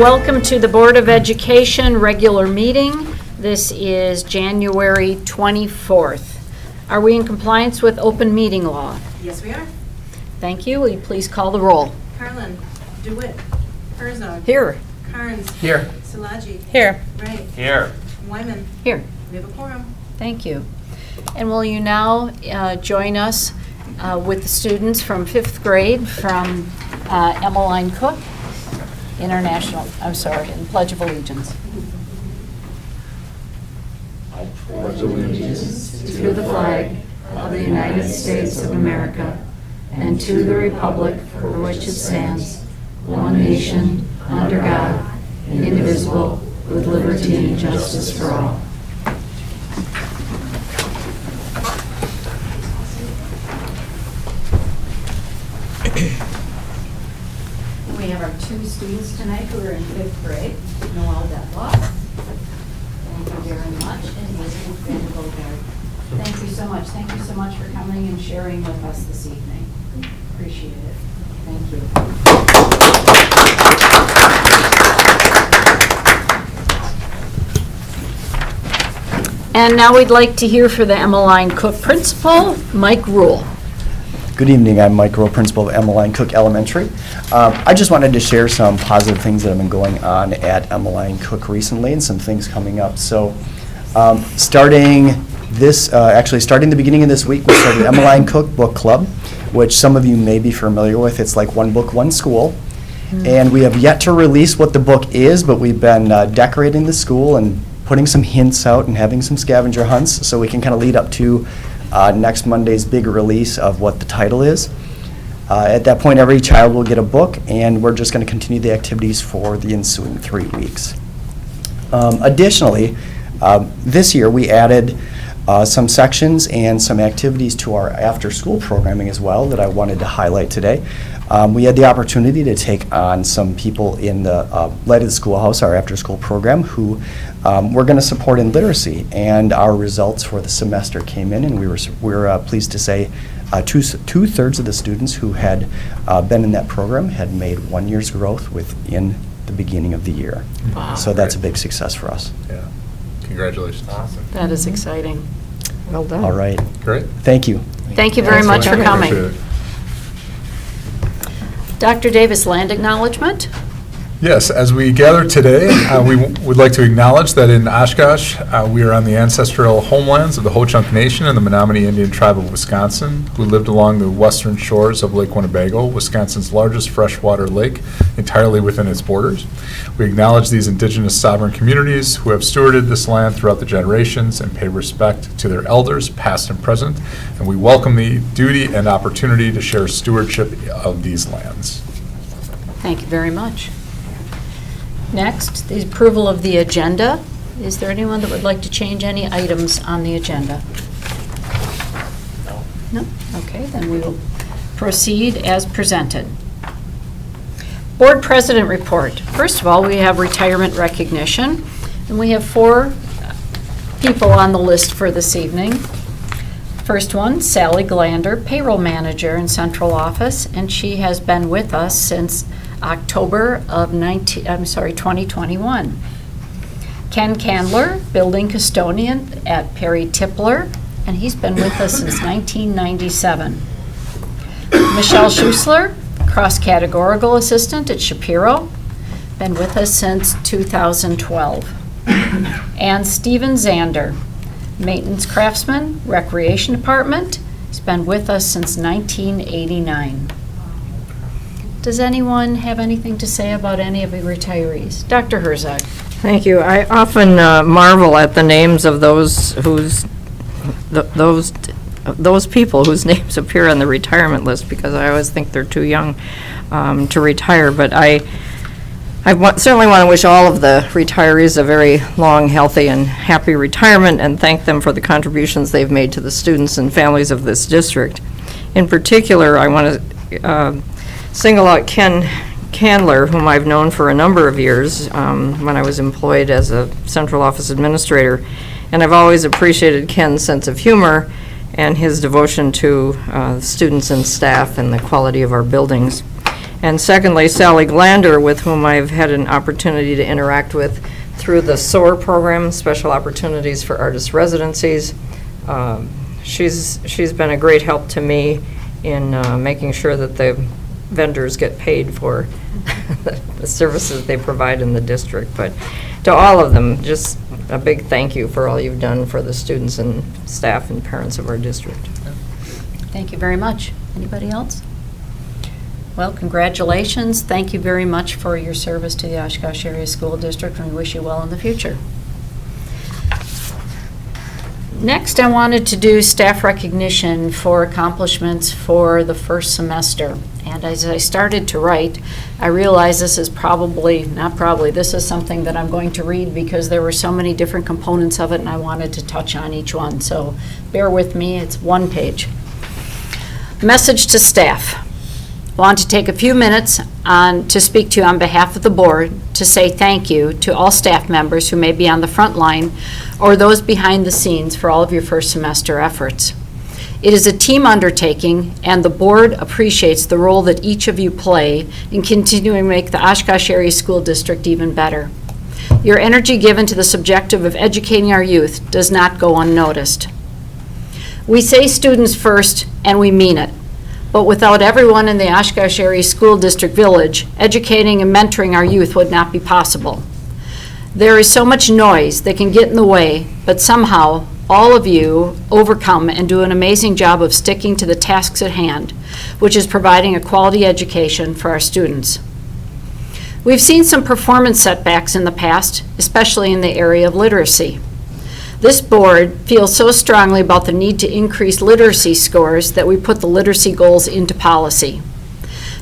Welcome to the Board of Education regular meeting. This is January 24th. Are we in compliance with open meeting law? Yes, we are. Thank you. Will you please call the roll? Carlin, DeWitt, Herzog. Here. Carnes. Here. Szilagyi. Here. Wright. Here. Wyman. Here. We have a quorum. Thank you. And will you now join us with the students from 5th grade from Emmeline Cook International, in the Pledge of Allegiance. I pledge allegiance to the flag of the United States of America and to the republic for which it stands, one nation, under God, indivisible, with liberty and justice for all. We have our two students tonight who are in 5th grade, Noelle Detloff. Thank you very much, and Elizabeth Van Gogard. Thank you so much. Thank you so much for coming and sharing with us this evening. Appreciate it. Thank you. And now we'd like to hear from the Emmeline Cook principal, Mike Rule. Good evening. I'm Mike Rowe, principal of Emmeline Cook Elementary. I just wanted to share some positive things that have been going on at Emmeline Cook recently and some things coming up. So starting the beginning of this week, we started Emmeline Cook Book Club, which some of you may be familiar with. It's like one book, one school. And we have yet to release what the book is, but we've been decorating the school and putting some hints out and having some scavenger hunts so we can kind of lead up to next Monday's big release of what the title is. At that point, every child will get a book, and we're just going to continue the activities for the ensuing 3 weeks. Additionally, this year we added some sections and some activities to our after-school programming as well that I wanted to highlight today. We had the opportunity to take on some people in the Light of the Schoolhouse, our after-school program, who we're going to support in literacy, and our results for the semester came in, and we were pleased to say two-thirds of the students who had been in that program had made 1 year's growth within the beginning of the year. Wow. So that's a big success for us. Yeah. Congratulations. Awesome. That is exciting. Well done. All right. Great. Thank you. Thank you very much for coming. Appreciate it. Dr. Davis, land acknowledgement? Yes, as we gather today, we would like to acknowledge that in Oshkosh, we are on the ancestral homelands of the Ho-Chunk Nation and the Menominee Indian Tribe of Wisconsin, who lived along the western shores of Lake Winnebago, Wisconsin's largest freshwater lake, entirely within its borders. We acknowledge these indigenous sovereign communities who have stewarded this land throughout the generations and pay respect to their elders, past and present, and we welcome the duty and opportunity to share stewardship of these lands. Thank you very much. Next, the approval of the agenda. Is there anyone that would like to change any items on the agenda? No? Okay, then we will proceed as presented. Board President Report. First of all, we have retirement recognition, and we have 4 people on the list for this evening. First one, Sally Glander, payroll manager in central office, and she has been with us since October of 2021. Ken Candler, building custodian at Perry Tippler, and he's been with us since 1997. Michelle Schussler, cross-categorical assistant at Shapiro, been with us since 2012. And Stephen Zander, maintenance craftsman, recreation department, he's been with us since 1989. Does anyone have anything to say about any of the retirees? Dr. Herzog. Thank you. I often marvel at the names of those people whose names appear on the retirement list, because I always think they're too young to retire. But I certainly want to wish all of the retirees a very long, healthy, and happy retirement, and thank them for the contributions they've made to the students and families of this district. In particular, I want to single out Ken Candler, whom I've known for a number of years when I was employed as a central office administrator, and I've always appreciated Ken's sense of humor and his devotion to students and staff and the quality of our buildings. And secondly, Sally Glander, with whom I've had an opportunity to interact with through the SOAR program, Special Opportunities for Artist Residencies. She's been a great help to me in making sure that the vendors get paid for the services they provide in the district. But to all of them, just a big thank you for all you've done for the students and staff and parents of our district. Thank you very much. Anybody else? Well, congratulations. Thank you very much for your service to the Oshkosh Area School District, and we wish you well in the future. Next, I wanted to do staff recognition for accomplishments for the first semester. And as I started to write, I realized this is this is something that I'm going to read because there were so many different components of it and I wanted to touch on each one. So bear with me, it's one page. Message to staff. I want to take a few minutes to speak to you on behalf of the board to say thank you to all staff members who may be on the front line or those behind the scenes for all of your first semester efforts. It is a team undertaking, and the board appreciates the role that each of you play in continuing to make the Oshkosh Area School District even better. Your energy given to the objective of educating our youth does not go unnoticed. We say students first, and we mean it. But without everyone in the Oshkosh Area School District Village, educating and mentoring our youth would not be possible. There is so much noise that can get in the way, but somehow all of you overcome and do an amazing job of sticking to the tasks at hand, which is providing a quality education for our students. We've seen some performance setbacks in the past, especially in the area of literacy. This board feels so strongly about the need to increase literacy scores that we put the literacy goals into policy.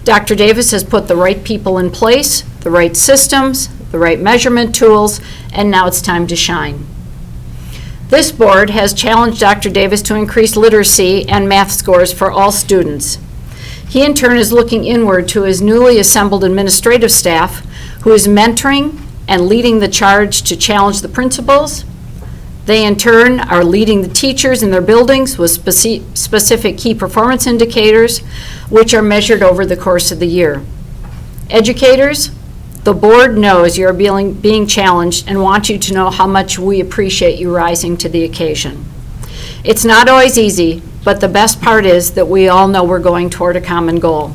Dr. Davis has put the right people in place, the right systems, the right measurement tools, and now it's time to shine. This board has challenged Dr. Davis to increase literacy and math scores for all students. He in turn is looking inward to his newly assembled administrative staff, who is mentoring and leading the charge to challenge the principals. They in turn are leading the teachers in their buildings with specific key performance indicators, which are measured over the course of the year. Educators, the board knows you're being challenged and wants you to know how much we appreciate you rising to the occasion. It's not always easy, but the best part is that we all know we're going toward a common goal.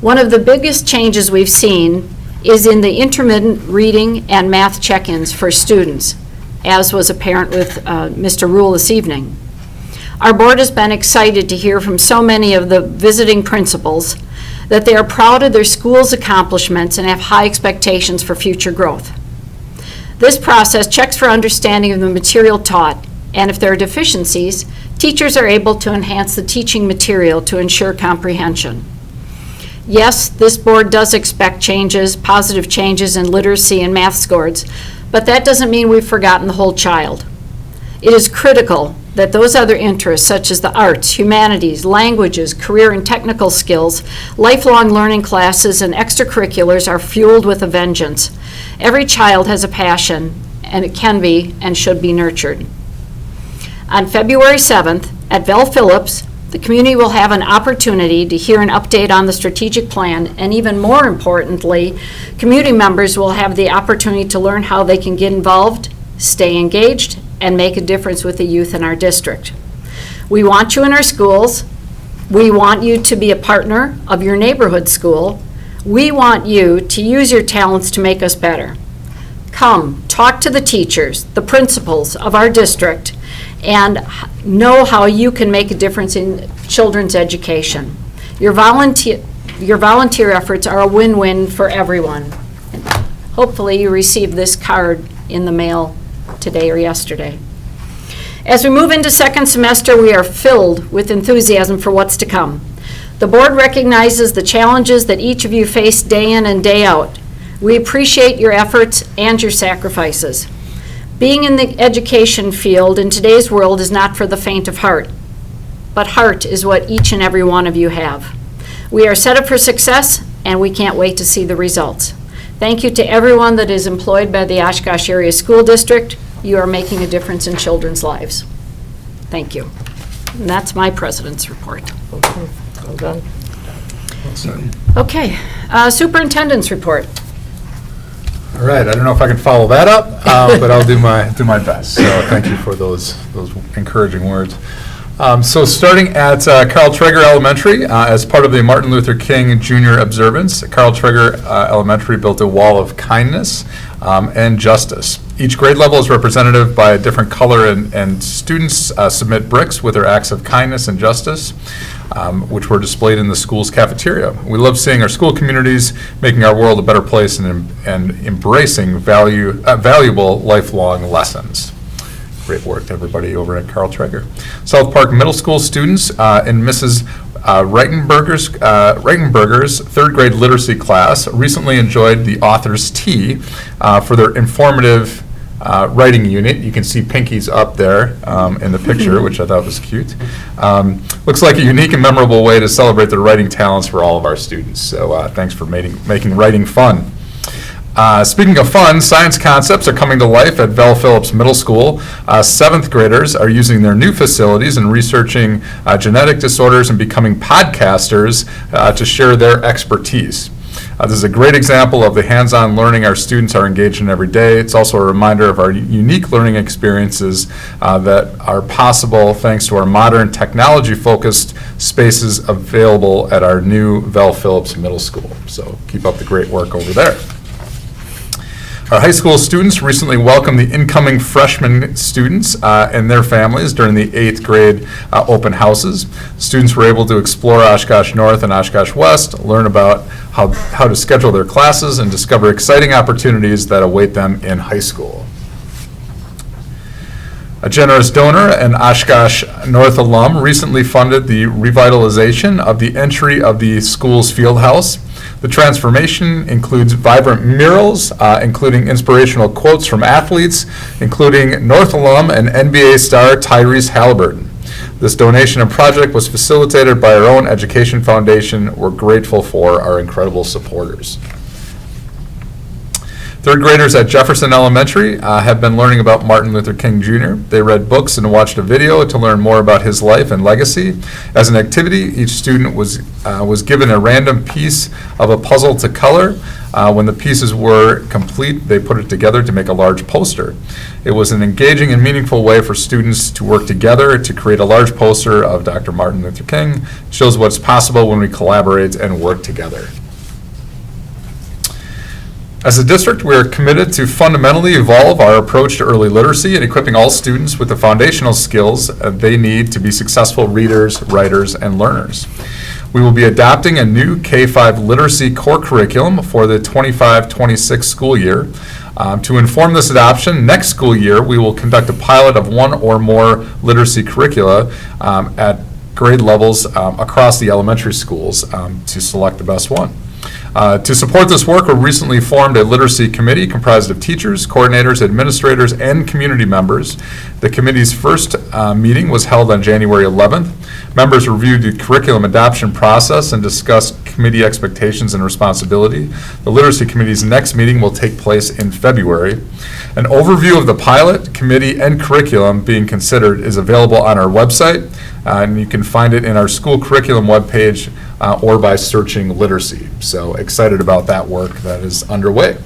One of the biggest changes we've seen is in the intermittent reading and math check-ins for students, as was apparent with Mr. Rule this evening. Our board has been excited to hear from so many of the visiting principals that they are proud of their school's accomplishments and have high expectations for future growth. This process checks for understanding of the material taught, and if there are deficiencies, teachers are able to enhance the teaching material to ensure comprehension. Yes, this board does expect changes, positive changes in literacy and math scores, but that doesn't mean we've forgotten the whole child. It is critical that those other interests, such as the arts, humanities, languages, career and technical skills, lifelong learning classes, and extracurriculars are fueled with a vengeance. Every child has a passion, and it can be and should be nurtured. On February 7th, at Vel Phillips, the community will have an opportunity to hear an update on the strategic plan, and even more importantly, community members will have the opportunity to learn how they can get involved, stay engaged, and make a difference with the youth in our district. We want you in our schools. We want you to be a partner of your neighborhood school. We want you to use your talents to make us better. Come, talk to the teachers, the principals of our district, and know how you can make a difference in children's education. Your volunteer efforts are a win-win for everyone. Hopefully you received this card in the mail today or yesterday. As we move into second semester, we are filled with enthusiasm for what's to come. The board recognizes the challenges that each of you face day in and day out. We appreciate your efforts and your sacrifices. Being in the education field in today's world is not for the faint of heart, but heart is what each and every one of you have. We are set up for success, and we can't wait to see the results. Thank you to everyone that is employed by the Oshkosh Area School District. You are making a difference in children's lives. Thank you. And that's my president's report. Well done. Okay, superintendent's report. All right, I don't know if I can follow that up, but I'll do my best. So thank you for those encouraging words. So starting at Carl Traeger Elementary, as part of the Martin Luther King Jr. observance, Carl Traeger Elementary built a wall of kindness and justice. Each grade level is representative by a different color, and students submit bricks with their acts of kindness and justice, which were displayed in the school's cafeteria. We love seeing our school communities making our world a better place and embracing valuable lifelong lessons. Great work to everybody over at Carl Traeger. South Park Middle School students in Mrs. Reitenberger's third grade literacy class recently enjoyed the author's tea for their informative writing unit. You can see Pinky's up there in the picture, which I thought was cute. Looks like a unique and memorable way to celebrate the writing talents for all of our students. So thanks for making writing fun. Speaking of fun, science concepts are coming to life at Val Phillips Middle School. Seventh graders are using their new facilities and researching genetic disorders and becoming podcasters to share their expertise. This is a great example of the hands-on learning our students are engaged in every day. It's also a reminder of our unique learning experiences that are possible thanks to our modern technology-focused spaces available at our new Val Phillips Middle School. So keep up the great work over there. Our high school students recently welcomed the incoming freshman students and their families during the 8th grade open houses. Students were able to explore Oshkosh North and Oshkosh West, learn about how to schedule their classes, and discover exciting opportunities that await them in high school. A generous donor and Oshkosh North alum recently funded the revitalization of the entry of the school's field house. The transformation includes vibrant murals, including inspirational quotes from athletes, including North alum and NBA star Tyrese Halliburton. This donation and project was facilitated by our own Education Foundation. We're grateful for our incredible supporters. Third graders at Jefferson Elementary have been learning about Martin Luther King Jr. They read books and watched a video to learn more about his life and legacy. As an activity, each student was given a random piece of a puzzle to color. When the pieces were complete, they put it together to make a large poster. It was an engaging and meaningful way for students to work together to create a large poster of Dr. Martin Luther King. It shows what's possible when we collaborate and work together. As a district, we are committed to fundamentally evolve our approach to early literacy and equipping all students with the foundational skills they need to be successful readers, writers, and learners. We will be adopting a new K-5 literacy core curriculum for the 25-26 school year. To inform this adoption, next school year we will conduct a pilot of one or more literacy curricula at grade levels across the elementary schools to select the best one. To support this work, we recently formed a literacy committee comprised of teachers, coordinators, administrators, and community members. The committee's first meeting was held on January 11th. Members reviewed the curriculum adoption process and discussed committee expectations and responsibility. The literacy committee's next meeting will take place in February. An overview of the pilot, committee, and curriculum being considered is available on our website, and you can find it in our school curriculum webpage or by searching literacy. So excited about that work that is underway.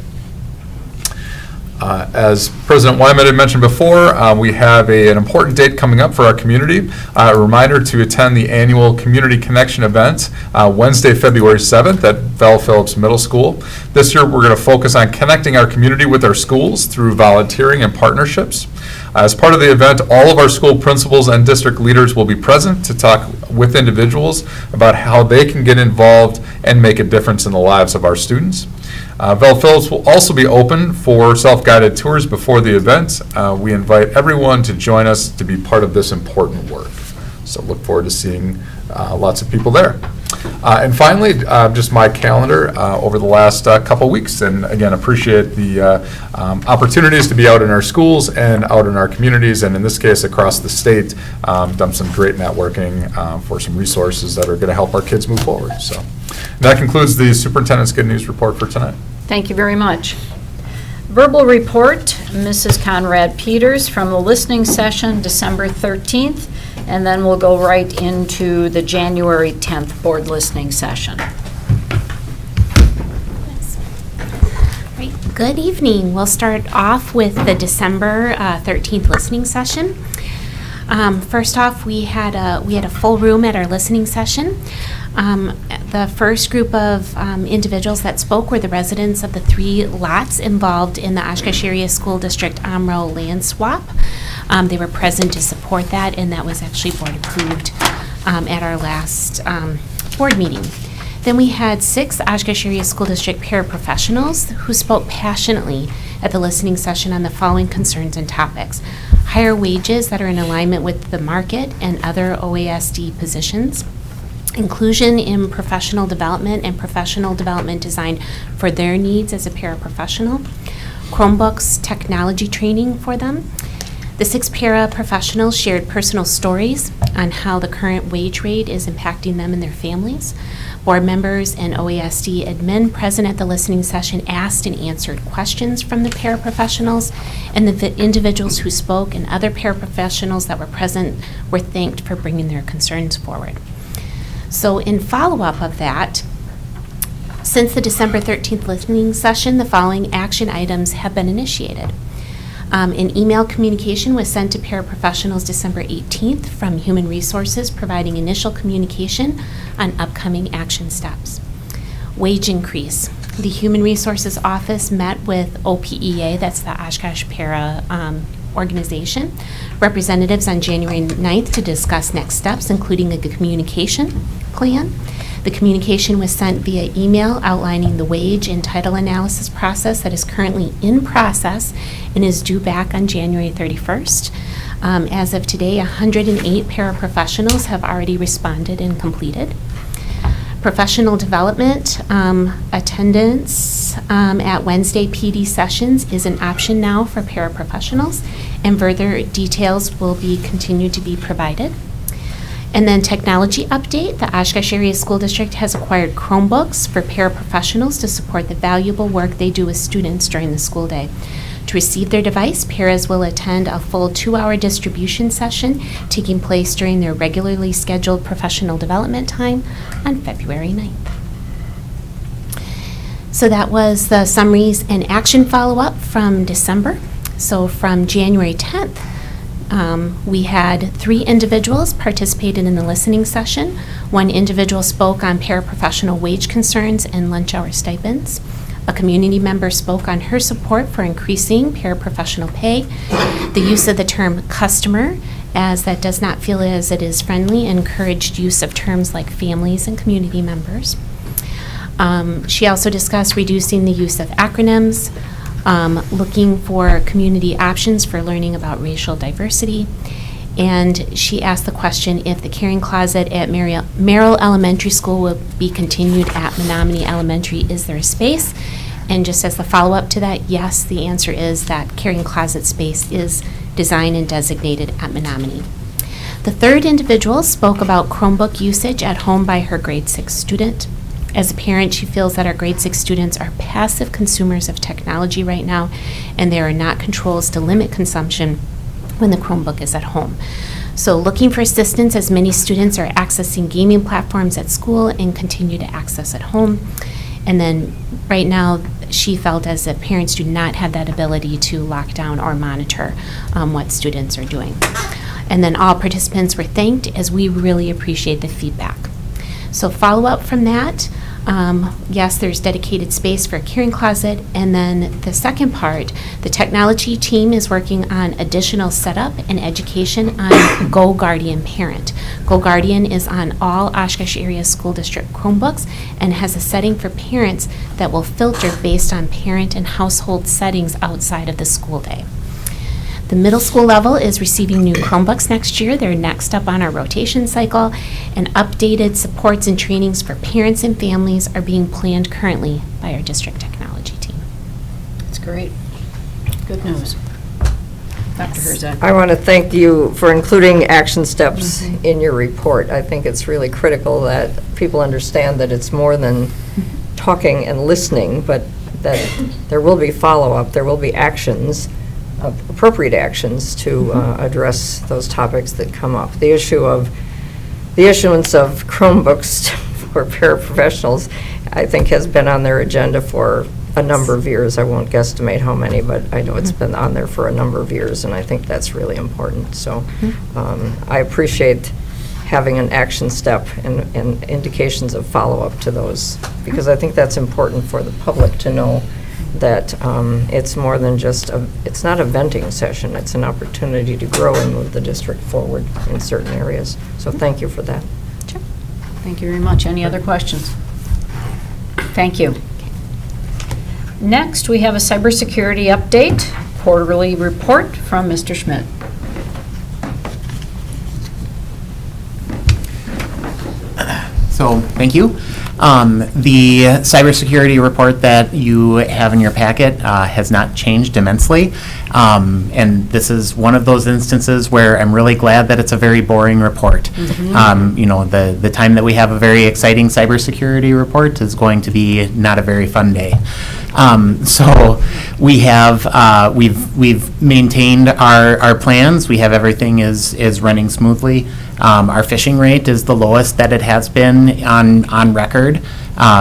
As President Wyman had mentioned before, we have an important date coming up for our community. A reminder to attend the annual Community Connection event Wednesday, February 7th at Val Phillips Middle School. This year we're going to focus on connecting our community with our schools through volunteering and partnerships. As part of the event, all of our school principals and district leaders will be present to talk with individuals about how they can get involved and make a difference in the lives of our students. Val Phillips will also be open for self-guided tours before the event. We invite everyone to join us to be part of this important work. So look forward to seeing lots of people there. And finally, just my calendar over the last couple weeks, and again, appreciate the opportunities to be out in our schools and out in our communities, and in this case, across the state, done some great networking for some resources that are going to help our kids move forward. So that concludes the superintendent's good news report for tonight. Thank you very much. Verbal report, Mrs. Conrad Peters from the listening session, December 13th, and then we'll go right into the January 10th board listening session. Good evening. We'll start off with the December 13th listening session. First off, we had a full room at our listening session. The first group of individuals that spoke were the residents of the 3 lots involved in the Oshkosh Area School District OMRO land swap. They were present to support that, and that was actually board approved at our last board meeting. Then we had 6 Oshkosh Area School District paraprofessionals who spoke passionately at the listening session on the following concerns and topics: higher wages that are in alignment with the market and other OASD positions, inclusion in professional development and professional development designed for their needs as a paraprofessional, Chromebooks technology training for them. The 6 paraprofessionals shared personal stories on how the current wage rate is impacting them and their families. Board members and OASD admin present at the listening session asked and answered questions from the paraprofessionals, and the individuals who spoke and other paraprofessionals that were present were thanked for bringing their concerns forward. So in follow-up of that, since the December 13th listening session, the following action items have been initiated. An email communication was sent to paraprofessionals December 18th from Human Resources, providing initial communication on upcoming action steps. Wage increase. The Human Resources Office met with OPEA, that's the Oshkosh Para organization, representatives on January 9th to discuss next steps, including a communication plan. The communication was sent via email outlining the wage and title analysis process that is currently in process and is due back on January 31st. As of today, 108 paraprofessionals have already responded and completed. Professional development attendance at Wednesday PD sessions is an option now for paraprofessionals, and further details will be continued to be provided. And then technology update, the Oshkosh Area School District has acquired Chromebooks for paraprofessionals to support the valuable work they do with students during the school day. To receive their device, paras will attend a full 2-hour distribution session taking place during their regularly scheduled professional development time on February 9th. So that was the summaries and action follow-up from December. So from January 10th, we had 3 individuals participated in the listening session. 1 individual spoke on paraprofessional wage concerns and lunch hour stipends. A community member spoke on her support for increasing paraprofessional pay, the use of the term customer, as that does not feel as it is friendly, encouraged use of terms like families and community members. She also discussed reducing the use of acronyms, looking for community options for learning about racial diversity, and she asked the question if the caring closet at Merrill Elementary School will be continued at Menominee Elementary. Is there a space? And just as the follow-up to that, yes, the answer is that caring closet space is designed and designated at Menominee. The 3rd individual spoke about Chromebook usage at home by her grade 6 student. As a parent, she feels that our grade 6 students are passive consumers of technology right now, and there are not controls to limit consumption when the Chromebook is at home. So looking for assistance as many students are accessing gaming platforms at school and continue to access at home. And then right now, she felt as if parents do not have that ability to lock down or monitor what students are doing. And then all participants were thanked, as we really appreciate the feedback. So follow up from that, yes, there's dedicated space for a caring closet. And then the second part, the technology team is working on additional setup and education on Go Guardian Parent. Go Guardian is on all Oshkosh Area School District Chromebooks and has a setting for parents that will filter based on parent and household settings outside of the school day. The middle school level is receiving new Chromebooks next year. They're next up on our rotation cycle, and updated supports and trainings for parents and families are being planned currently by our district technology team. That's great. Good news. Dr. Herzog. I want to thank you for including action steps in your report. I think it's really critical that people understand that it's more than talking and listening, but that there will be follow-up, there will be actions, appropriate actions to address those topics that come up. The issue of the issuance of Chromebooks for paraprofessionals, I think, has been on their agenda for a number of years. I won't guesstimate how many, but I know it's been on there for a number of years, and I think that's really important. So I appreciate having an action step and indications of follow-up to those, because I think that's important for the public to know that it's more than just it's not a venting session, it's an opportunity to grow and move the district forward in certain areas. So thank you for that. Sure. Thank you very much. Any other questions? Thank you. Next, we have a cybersecurity update, quarterly report from Mr. Schmidt. So, thank you. The cybersecurity report that you have in your packet has not changed immensely. And this is one of those instances where I'm really glad that it's a very boring report. You know, the time that we have a very exciting cybersecurity report is going to be not a very fun day. So we have we've maintained our plans. We have everything is running smoothly. Our phishing rate is the lowest that it has been on record.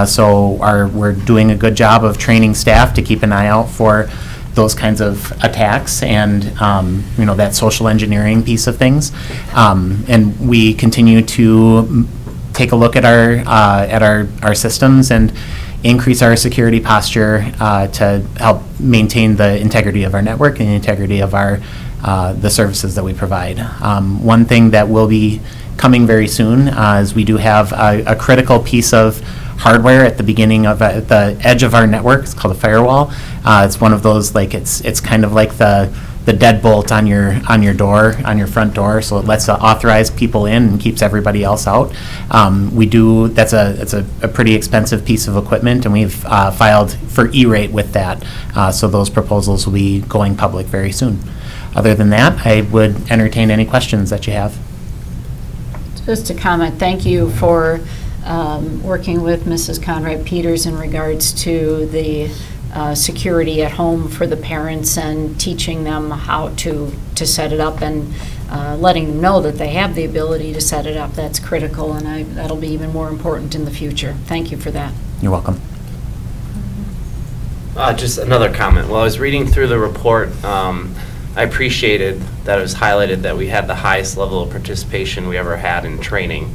So we're doing a good job of training staff to keep an eye out for those kinds of attacks and you know, that social engineering piece of things. And we continue to take a look at our systems and increase our security posture to help maintain the integrity of our network and the integrity of the services that we provide. One thing that will be coming very soon is we do have a critical piece of hardware at the beginning of the edge of our network. It's called a firewall. It's one of those, like, it's kind of like the deadbolt on your door, on your front door, so it lets authorized people in and keeps everybody else out. That's a pretty expensive piece of equipment, and we've filed for E-rate with that. So those proposals will be going public very soon. Other than that, I would entertain any questions that you have. Just to comment, thank you for working with Mrs. Conrad Peters in regards to the security at home for the parents and teaching them how to set it up and letting them know that they have the ability to set it up. That's critical, and that'll be even more important in the future. Thank you for that. You're welcome. Just another comment. While I was reading through the report, I appreciated that it was highlighted that we had the highest level of participation we ever had in training,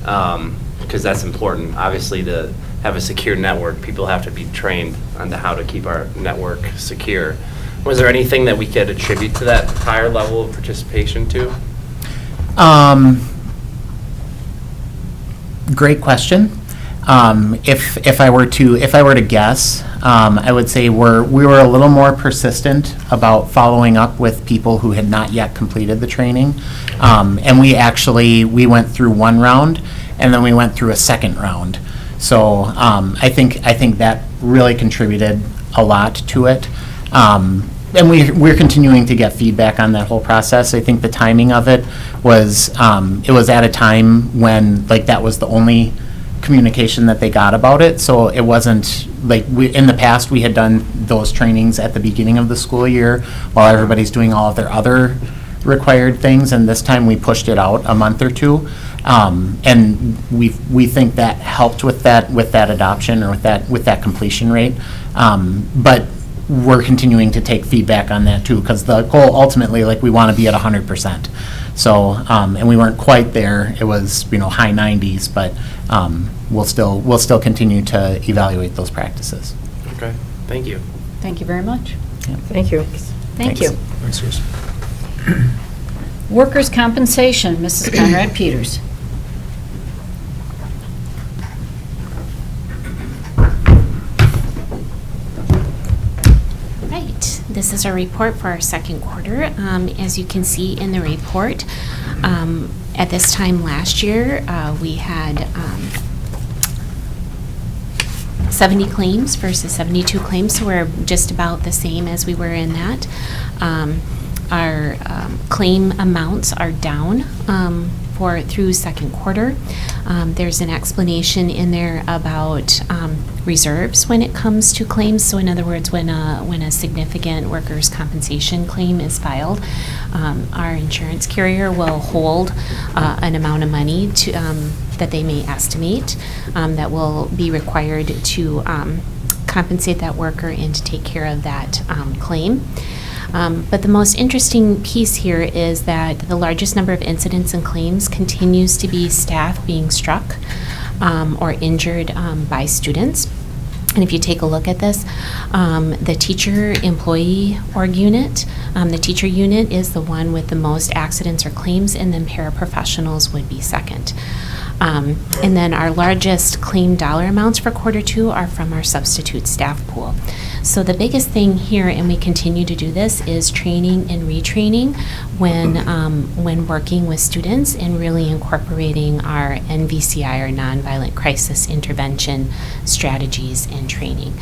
because that's important. Obviously, to have a secure network, people have to be trained on how to keep our network secure. Was there anything that we could attribute to that higher level of participation to? Great question. If I were to guess, I would say we were a little more persistent about following up with people who had not yet completed the training, and we went through one round, and then we went through a second round. So I think that really contributed a lot to it. And we're continuing to get feedback on that whole process. I think the timing of it was at a time when, like, that was the only communication that they got about it. So it wasn't like in the past we had done those trainings at the beginning of the school year while everybody's doing all of their other required things, and this time we pushed it out a month or two. And we think that helped with that adoption or with that completion rate. But we're continuing to take feedback on that too, because the goal ultimately, like, we want to be at 100%. So and we weren't quite there. It was, high 90s, but we'll still continue to evaluate those practices. Okay, thank you. Thank you very much. Yeah. Thank you. Thank you. Thanks, Chris. Workers' compensation, Mrs. Conrad Peters. Right, this is our report for our second quarter. As you can see in the report, at this time last year, we had 70 claims versus 72 claims, so we're just about the same as we were in that. Our claim amounts are down through second quarter. There's an explanation in there about reserves when it comes to claims. So in other words, when a significant workers' compensation claim is filed, our insurance carrier will hold an amount of money that they may estimate that will be required to compensate that worker and to take care of that claim. But the most interesting piece here is that the largest number of incidents and claims continues to be staff being struck or injured by students. And if you take a look at this, the teacher employee org unit, the teacher unit is the one with the most accidents or claims, and then paraprofessionals would be second. And then our largest claim dollar amounts for Q2 are from our substitute staff pool. So the biggest thing here, and we continue to do this, is training and retraining when working with students and really incorporating our NVCI, or nonviolent crisis intervention strategies and training.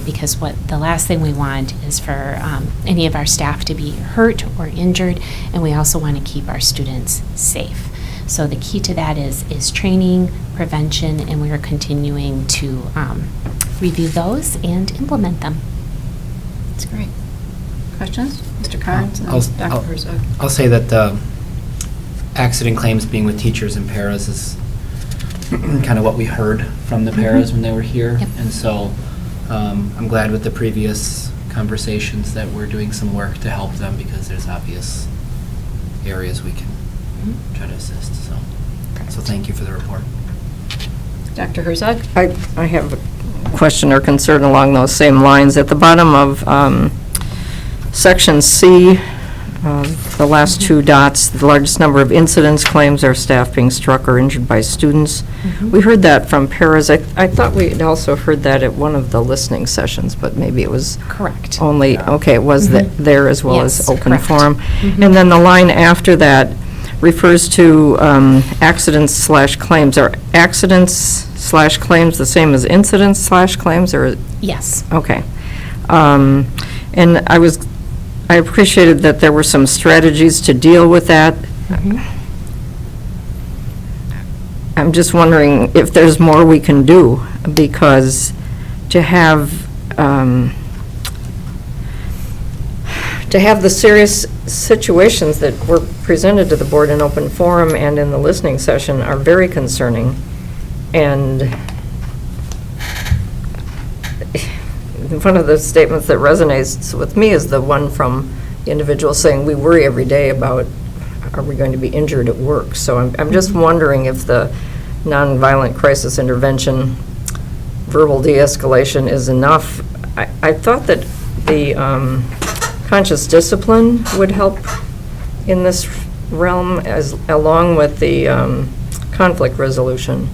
Because the last thing we want is for any of our staff to be hurt or injured, and we also want to keep our students safe. So the key to that is training, prevention, and we are continuing to review those and implement them. That's great. Questions? Mr. Carnes and Dr. Herzog. I'll say that the accident claims being with teachers and paras is kind of what we heard from the paras when they were here. Yep. And so I'm glad with the previous conversations that we're doing some work to help them, because there's obvious areas we can try to assist. So thank you for the report. Dr. Herzog? I have a question or concern along those same lines. At the bottom of Section C, the last two dots, the largest number of incidents, claims, are staff being struck or injured by students. We heard that from paras. I thought we had also heard that at one of the listening sessions, but maybe it was Correct. only, okay, it was there as well as Yes, open correct. forum. And then the line after that refers to accidents/claims. Are accidents/claims the same as incidents/claims, or? Yes. Okay. And I appreciated that there were some strategies to deal with that. I'm just wondering if there's more we can do, because to have the serious situations that were presented to the board in open forum and in the listening session are very concerning. And one of the statements that resonates with me is the one from the individual saying, we worry every day about, are we going to be injured at work? So I'm just wondering if the nonviolent crisis intervention verbal de-escalation is enough. I thought that the conscious discipline would help in this realm, along with the conflict resolution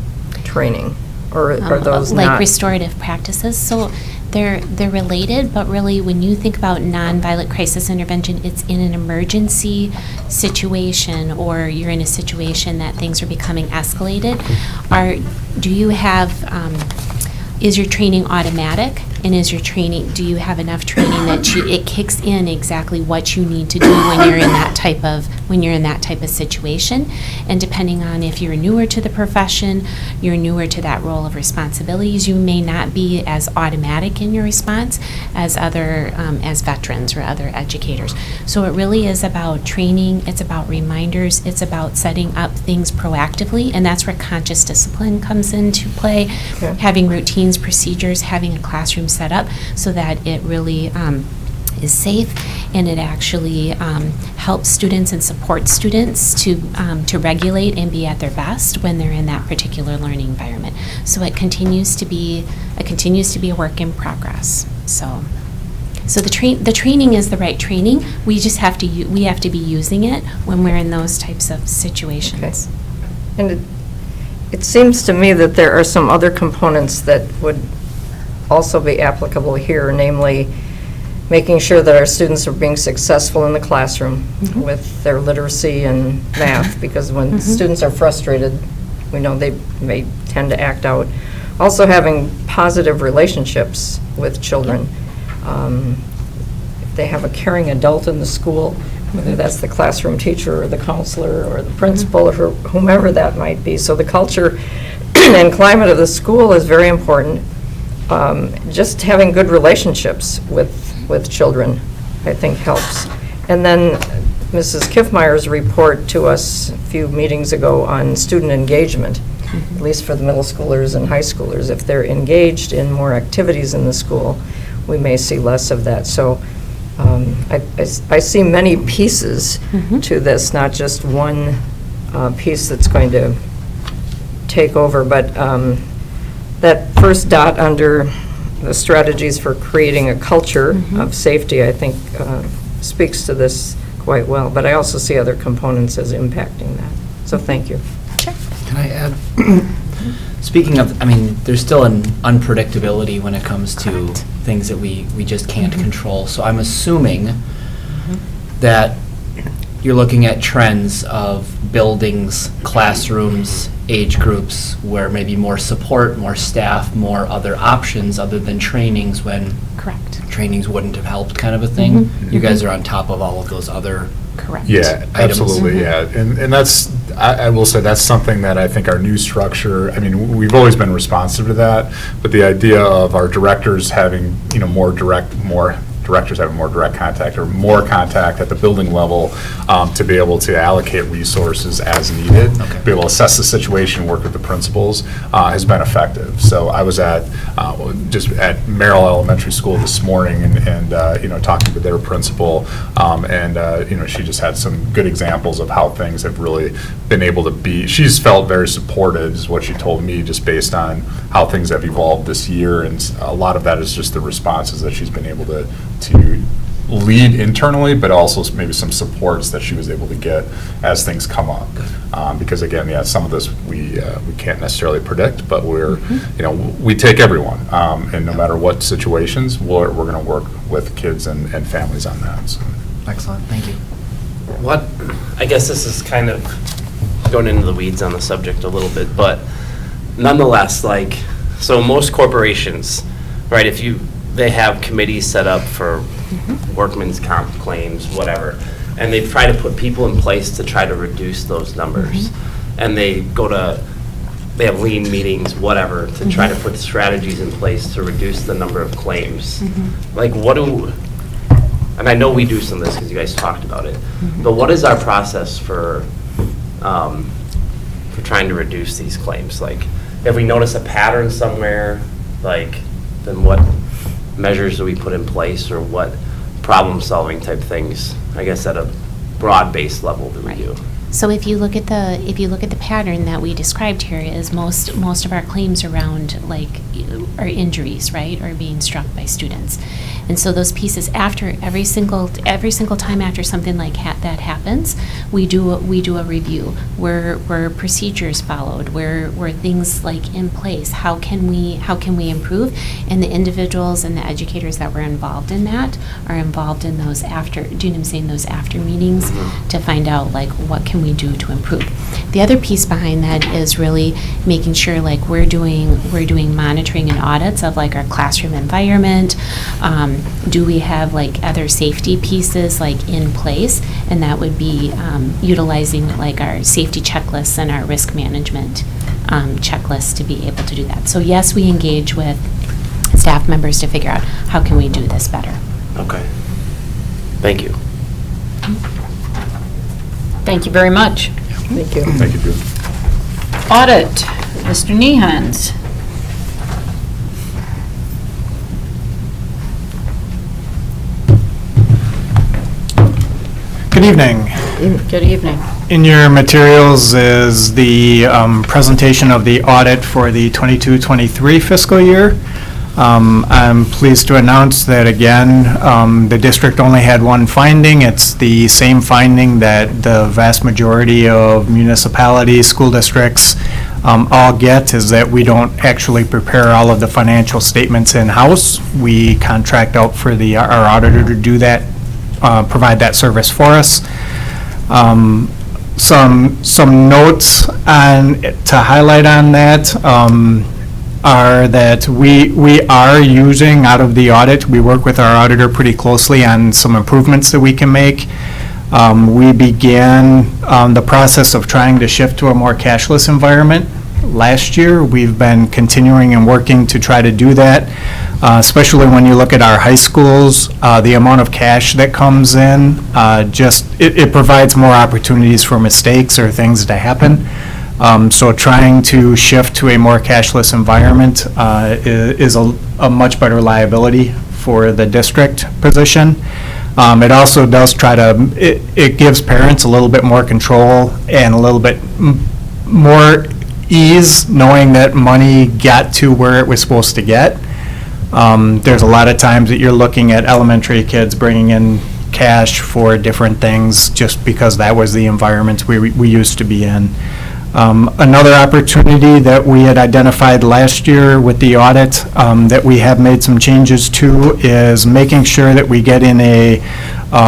training, or are those like not? restorative practices. So they're related, but really when you think about nonviolent crisis intervention, it's in an emergency situation, or you're in a situation that things are becoming escalated. Do you have, is your training automatic? And is your training, do you have enough training that it kicks in exactly what you need to do when you're in that type of situation? And depending on if you're newer to the profession, you're newer to that role of responsibilities, you may not be as automatic in your response as as veterans or other educators. So it really is about training, it's about reminders, it's about setting up things proactively, and that's where conscious discipline comes into play. Okay. Having routines, procedures, having a classroom set up so that it really is safe, and it actually helps students and supports students to regulate and be at their best when they're in that particular learning environment. So it continues to be a work in progress. So the training is the right training. We just have to be using it when we're in those types of situations. Okay. And it seems to me that there are some other components that would also be applicable here, namely making sure that our students are being successful in the classroom with their literacy and math, because when students are frustrated, we know they may tend to act out. Also having positive relationships with children. If they have a caring adult in the school, whether that's the classroom teacher or the counselor or the principal or whomever that might be. So the culture and climate of the school is very important. Just having good relationships with children, I think, helps. And then Mrs. Kiffmeyer's report to us a few meetings ago on student engagement. at least for the middle schoolers and high schoolers. If they're engaged in more activities in the school, we may see less of that. So I see many pieces to this, not just one piece that's going to take over, but that first dot under the strategies for creating a culture of safety, I think, speaks to this quite well. But I also see other components as impacting that. So thank you. Can I add? Speaking of, I mean, there's still an unpredictability when it comes to things that we just can't control. So I'm assuming that you're looking at trends of buildings, classrooms, age groups, where maybe more support, more staff, more other options other than trainings when Correct. trainings wouldn't have helped, kind of a thing. You guys are on top of all of those other Correct. Yeah, items. absolutely, yeah. And that's, I will say, that's something that I think our new structure, I mean, we've always been responsive to that, but the idea of our directors having, more directors having more direct contact or more contact at the building level to be able to allocate resources as needed, be able to assess the situation, work with the principals, has been effective. So I was just at Merrill Elementary School this morning and talking to their principal, and she just had some good examples of how things have really been able to be. She's felt very supported, is what she told me, just based on how things have evolved this year, and a lot of that is just the responses that she's been able to lead internally, but also maybe some supports that she was able to get as things come up. Because again, some of this we can't necessarily predict, but we take everyone, and no matter what situations, we're going to work with kids and families on that. So. Excellent, thank you. I guess this is kind of going into the weeds on the subject a little bit, but nonetheless, so most corporations, right, they have committees set up for workman's comp claims, whatever, and they try to put people in place to try to reduce those numbers. And they have lean meetings, whatever, to try to put strategies in place to reduce the number of claims. And I know we do some of this because you guys talked about it, but what is our process for trying to reduce these claims? If we notice a pattern somewhere, then what measures do we put in place, or what problem-solving type things, I guess at a broad-based level, do we do? So if you look at the pattern that we described here, is most of our claims around are injuries, right, or being struck by students. And so those pieces, after every single time after something like that happens, we do a review. Were procedures followed? Were things in place? How can we improve? And the individuals and the educators that were involved in that are involved in those after meetings to find out what can we do to improve. The other piece behind that is really making sure we're doing monitoring and audits of our classroom environment. Do we have other safety pieces in place? And that would be utilizing our safety checklists and our risk management checklists to be able to do that. So yes, we engage with staff members to figure out how can we do this better. Okay. Thank you. Thank you very much. Thank you. Thank you, Jude. Audit, Mr. Nehans. Good evening. Good evening. In your materials is the presentation of the audit for the 22-23 fiscal year. I'm pleased to announce that, again, the district only had one finding. It's the same finding that the vast majority of municipalities, school districts all get, is that we don't actually prepare all of the financial statements in-house. We contract out for our auditor to do that, provide that service for us. Some notes to highlight on that are that we are using, out of the audit, we work with our auditor pretty closely on some improvements that we can make. We began the process of trying to shift to a more cashless environment last year. We've been continuing and working to try to do that, especially when you look at our high schools. The amount of cash that comes in, it provides more opportunities for mistakes or things to happen. So trying to shift to a more cashless environment is a much better liability for the district position. It also does it gives parents a little bit more control and a little bit more ease knowing that money got to where it was supposed to get. There's a lot of times that you're looking at elementary kids bringing in cash for different things just because that was the environment we used to be in. Another opportunity that we had identified last year with the audit that we have made some changes to is making sure that we get in a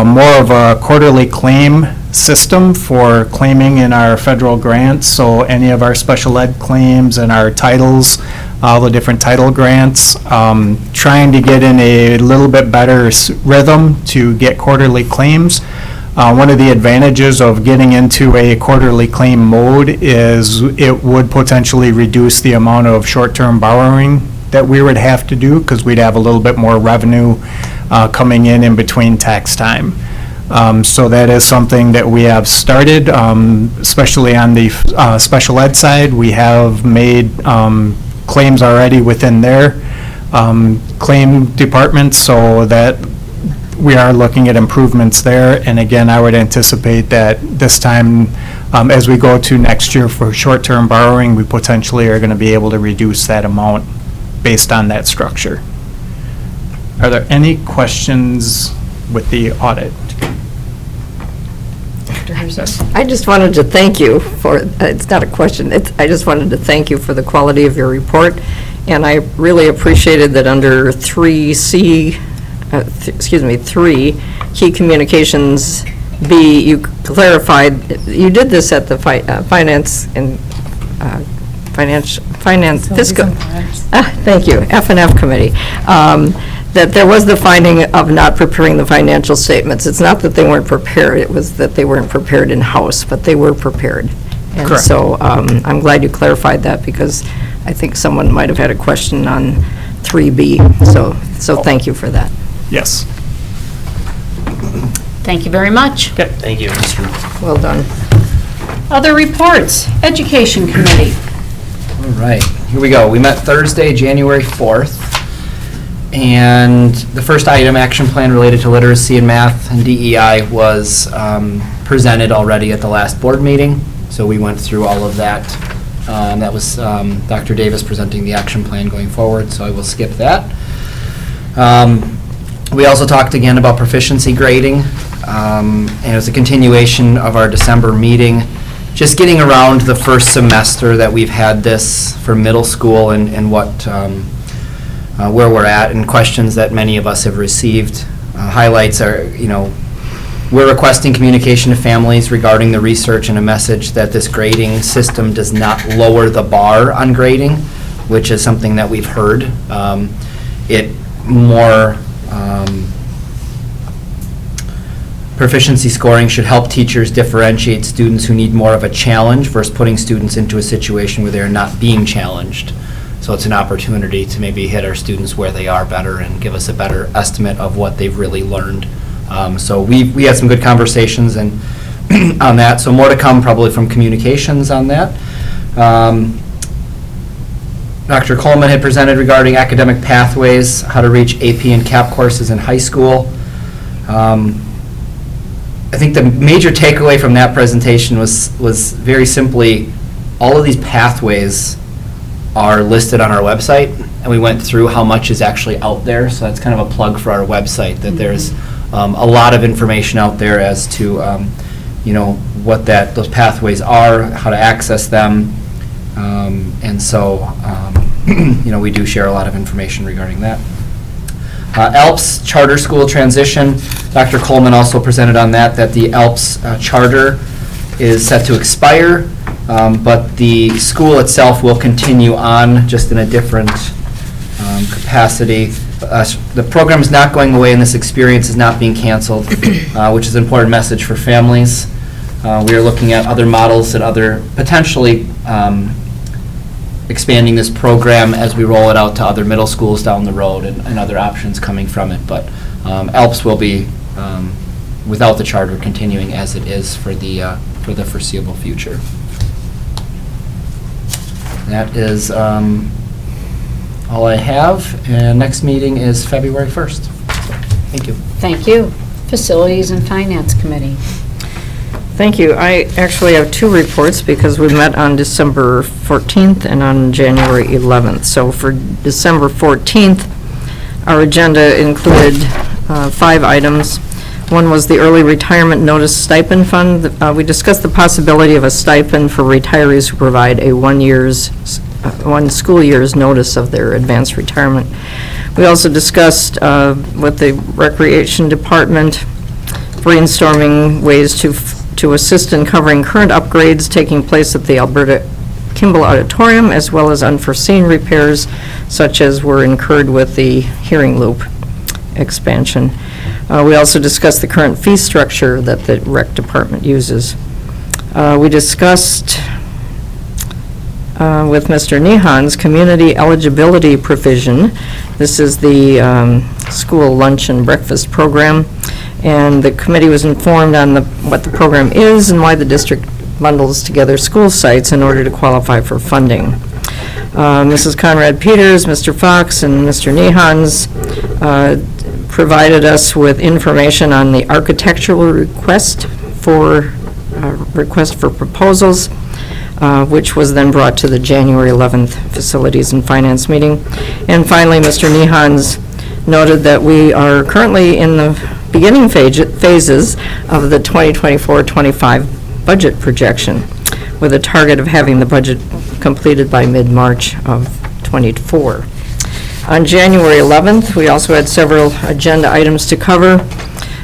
more of a quarterly claim system for claiming in our federal grants. So any of our special ed claims and our titles, all the different title grants, trying to get in a little bit better rhythm to get quarterly claims. One of the advantages of getting into a quarterly claim mode is it would potentially reduce the amount of short-term borrowing that we would have to do because we'd have a little bit more revenue coming in between tax time. So that is something that we have started, especially on the special ed side. We have made claims already within their claim department, so that we are looking at improvements there. And again, I would anticipate that this time, as we go to next year for short-term borrowing, we potentially are going to be able to reduce that amount based on that structure. Are there any questions with the audit? I just wanted to thank you for, it's not a question, I just wanted to thank you for the quality of your report, and I really appreciated that under 3C, 3 key communications B, you clarified, you did this at the finance and fiscal, thank you, F&F committee, that there was the finding of not preparing the financial statements. It's not that they weren't prepared, it was that they weren't prepared in-house, but they were prepared. And Correct. so I'm glad you clarified that, because I think someone might have had a question on 3B, so thank you for that. Yes. Thank you very much. Thank you. Well done. Other reports, Education Committee. All right, here we go. We met Thursday, January 4th, and the first item, action plan related to literacy and math and DEI, was presented already at the last board meeting, so we went through all of that. That was Dr. Davis presenting the action plan going forward, so I will skip that. We also talked again about proficiency grading, and it was a continuation of our December meeting, just getting around the first semester that we've had this for middle school and what, where we're at, and questions that many of us have received. Highlights are, we're requesting communication to families regarding the research and a message that this grading system does not lower the bar on grading, which is something that we've heard. It more proficiency scoring should help teachers differentiate students who need more of a challenge versus putting students into a situation where they're not being challenged. So it's an opportunity to maybe hit our students where they are better and give us a better estimate of what they've really learned. So we had some good conversations and on that. So more to come probably from communications on that. Dr. Coleman had presented regarding academic pathways, how to reach AP and CAP courses in high school. I think the major takeaway from that presentation was very simply, all of these pathways are listed on our website, and we went through how much is actually out there, so that's kind of a plug for our website, that there's a lot of information out there as to what those pathways are, how to access them, and so we do share a lot of information regarding that. ALPS charter school transition. Dr. Coleman also presented on that the ALPS charter is set to expire, but the school itself will continue on, just in a different capacity. The program is not going away, and this experience is not being canceled, which is an important message for families. We are looking at other models and other potentially expanding this program as we roll it out to other middle schools down the road, and other options coming from it. But ALPS will be, without the charter, continuing as it is for the foreseeable future. that is all I have. And next meeting is February 1st. Thank you. Thank you. Facilities and Finance Committee. Thank you. I actually have two reports because we met on December 14th and on January 11th. So for December 14th, our agenda included 5 items. One was the early retirement notice stipend fund. We discussed the possibility of a stipend for retirees who provide a one school year's notice of their advanced retirement. We also discussed with the Recreation Department brainstorming ways to assist in covering current upgrades taking place at the Alberta Kimball Auditorium, as well as unforeseen repairs such as were incurred with the hearing loop expansion. We also discussed the current fee structure that the Rec Department uses. We discussed with Mr. Nehan's community eligibility provision. This is the school lunch and breakfast program, and the committee was informed on what the program is and why the district bundles together school sites in order to qualify for funding. Mrs. Conrad Peters, Mr. Fox, and Mr. Nehan's provided us with information on the architectural request for proposals, which was then brought to the January 11th Facilities and Finance meeting. And finally, Mr. Nehan's noted that we are currently in the beginning phases of the 2024-25 budget projection, with a target of having the budget completed by mid-March of 24. On January 11th, we also had several agenda items to cover.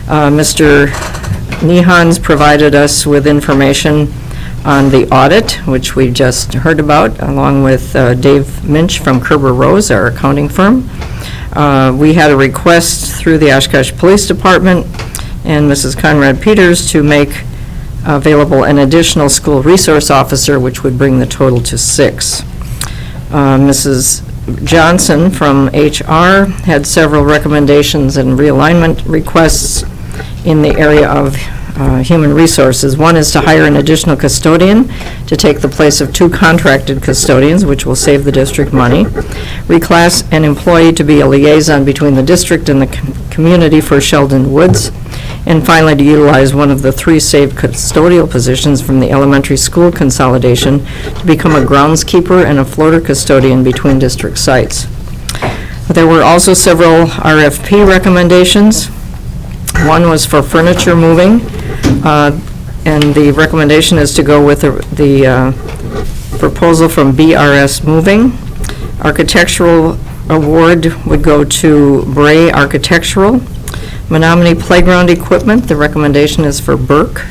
Mr. Nehan's provided us with information on the audit, which we just heard about, along with Dave Minch from Kerber Rose, our accounting firm. We had a request through the Oshkosh Police Department and Mrs. Conrad Peters to make available an additional school resource officer, which would bring the total to 6. Mrs. Johnson from HR had several recommendations and realignment requests in the area of human resources. One is to hire an additional custodian to take the place of 2 contracted custodians, which will save the district money. Reclass an employee to be a liaison between the district and the community for Sheldon Woods. And finally, to utilize one of the 3 saved custodial positions from the elementary school consolidation to become a groundskeeper and a floater custodian between district sites. There were also several RFP recommendations. One was for furniture moving, and the recommendation is to go with the proposal from BRS Moving. Architectural award would go to Bray Architectural. Menominee Playground Equipment, the recommendation is for Burke.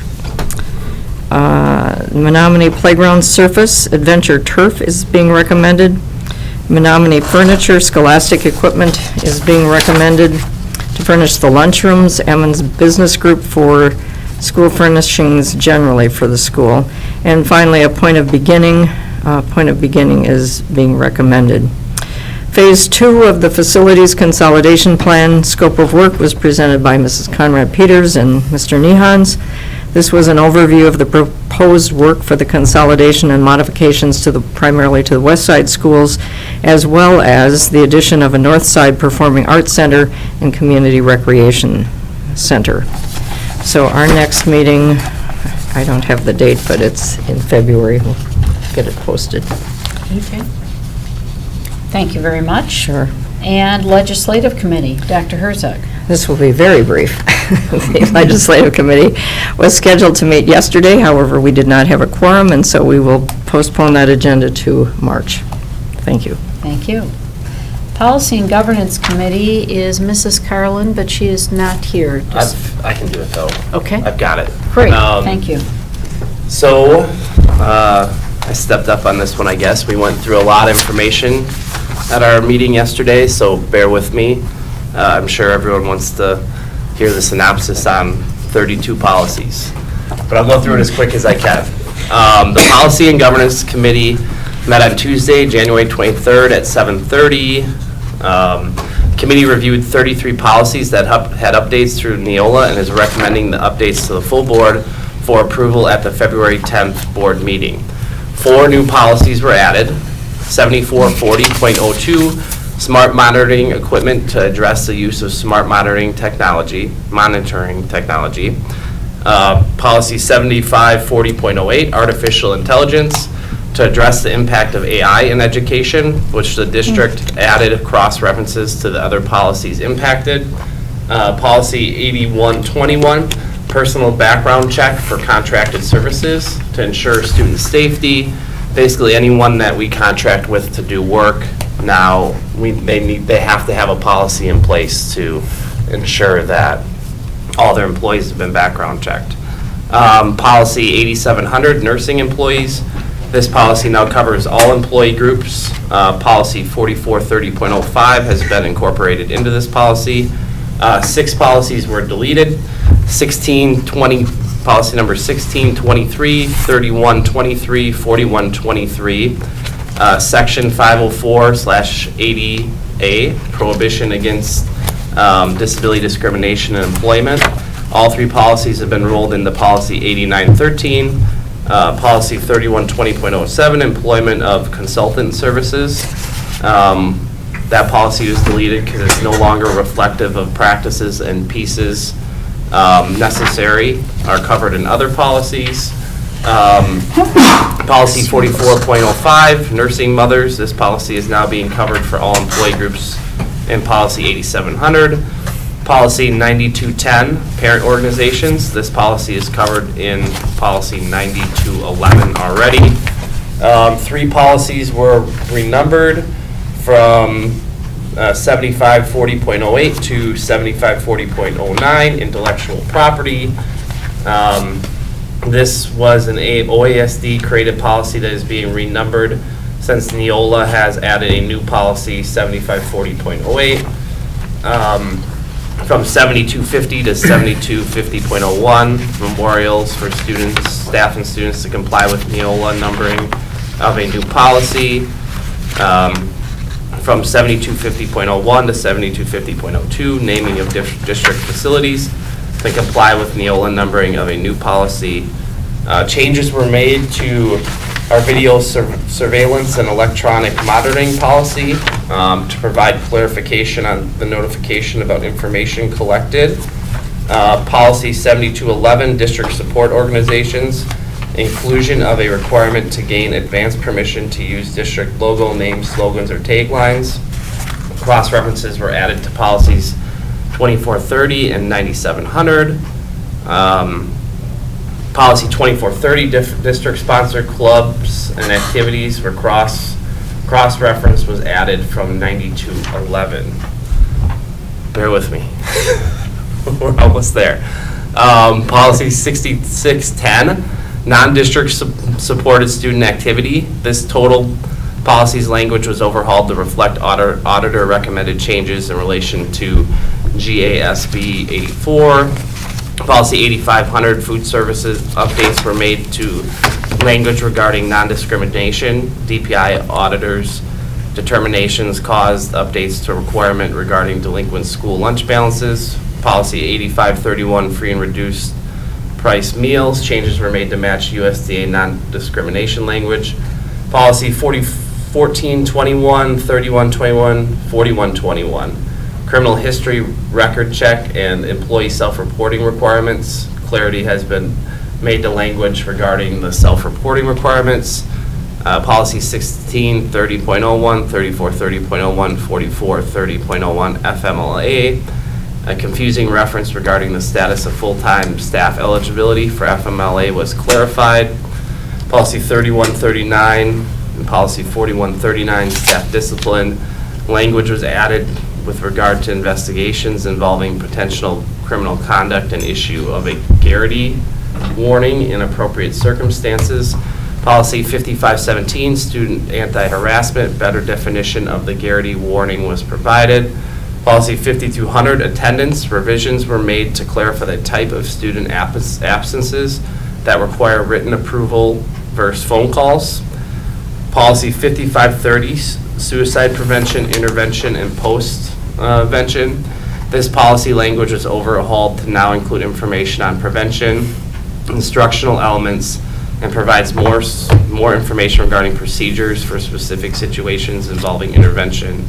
Menominee Playground Surface, Adventure Turf is being recommended. Menominee Furniture, Scholastic Equipment is being recommended. To furnish the lunchrooms, Emmons Business Group for school furnishings generally for the school. And finally, a point of beginning is being recommended. Phase 2 of the Facilities Consolidation Plan scope of work was presented by Mrs. Conrad Peters and Mr. Nehan's. This was an overview of the proposed work for the consolidation and modifications primarily to the west side schools, as well as the addition of a north side performing arts center and community recreation center. So our next meeting, I don't have the date, but it's in February. We'll get it posted. Okay. Thank you very much. Sure. And Legislative Committee, Dr. Herzog. This will be very brief. The Legislative Committee was scheduled to meet yesterday, however, we did not have a quorum, and so we will postpone that agenda to March. Thank you. Thank you. Policy and Governance Committee is Mrs. Carlin, but she is not here. I can do it, though. Okay. I've got it. Great, thank you. So, I stepped up on this one, I guess. We went through a lot of information at our meeting yesterday, so bear with me. I'm sure everyone wants to hear the synopsis on 32 policies, but I'll go through it as quick as I can. The Policy and Governance Committee met on Tuesday, January 23rd at 7:30. Committee reviewed 33 policies that had updates through Neola and is recommending the updates to the full board for approval at the February 10th board meeting. 4 new policies were added. 7440.02, smart monitoring equipment to address the use of smart monitoring technology, Policy 7540.08, artificial intelligence, to address the impact of AI in education, which the district added cross-references to the other policies impacted. Policy 8121, personal background check for contracted services to ensure student safety. Basically, anyone that we contract with to do work now, they have to have a policy in place to ensure that all their employees have been background checked. Policy 8700, nursing employees. This policy now covers all employee groups. Policy 4430.05 has been incorporated into this policy. 6 policies were deleted. Policy number 1623, 3123, 4123, Section 504/80A, prohibition against disability discrimination in employment. All 3 policies have been rolled into Policy 8913. Policy 3120.07, employment of consultant services. That policy was deleted because it's no longer reflective of practices and pieces necessary are covered in other policies. Policy 44.05, nursing mothers. This policy is now being covered for all employee groups in Policy 8700. Policy 9210, parent organizations. This policy is covered in Policy 9211 already. 3 policies were renumbered from 7540.08 to 7540.09, intellectual property. This was an OASD created policy that is being renumbered since Neola has added a new policy, 7540.08. From 7250 to 7250.01, memorials for students, staff and students to comply with Neola numbering of a new policy. From 7250.01 to 7250.02, naming of district facilities to comply with Neola numbering of a new policy. Changes were made to our video surveillance and electronic monitoring policy to provide clarification on the notification about information collected. Policy 7211, district support organizations, inclusion of a requirement to gain advance permission to use district logo, names, slogans, or taglines. Cross-references were added to policies 2430 and 9700. Policy 2430, district-sponsored clubs and activities for cross-reference was added from 9211. Bear with me. We're almost there. Policy 6610, non-district supported student activity. This total policy's language was overhauled to reflect auditor recommended changes in relation to GASB 84. Policy 8500, food services, updates were made to language regarding non-discrimination. DPI auditors determinations caused updates to requirement regarding delinquent school lunch balances. Policy 8531, free and reduced price meals. Changes were made to match USDA non-discrimination language. Policy 1421, 3121, 4121. Criminal history record check and employee self-reporting requirements. Clarity has been made to language regarding the self-reporting requirements. Policy 1630.01, 3430.01, 4430.01 FMLA. A confusing reference regarding the status of full-time staff eligibility for FMLA was clarified. Policy 3139 and policy 4139, staff discipline. Language was added with regard to investigations involving potential criminal conduct and issue of a Garrity warning in appropriate circumstances. Policy 5517, student anti-harassment, better definition of the Garrity warning was provided. Policy 5200, attendance, revisions were made to clarify the type of student absences that require written approval versus phone calls. Policy 5530, suicide prevention, intervention, and post-vention. This policy language was overhauled to now include information on prevention, instructional elements, and provides more information regarding procedures for specific situations involving intervention.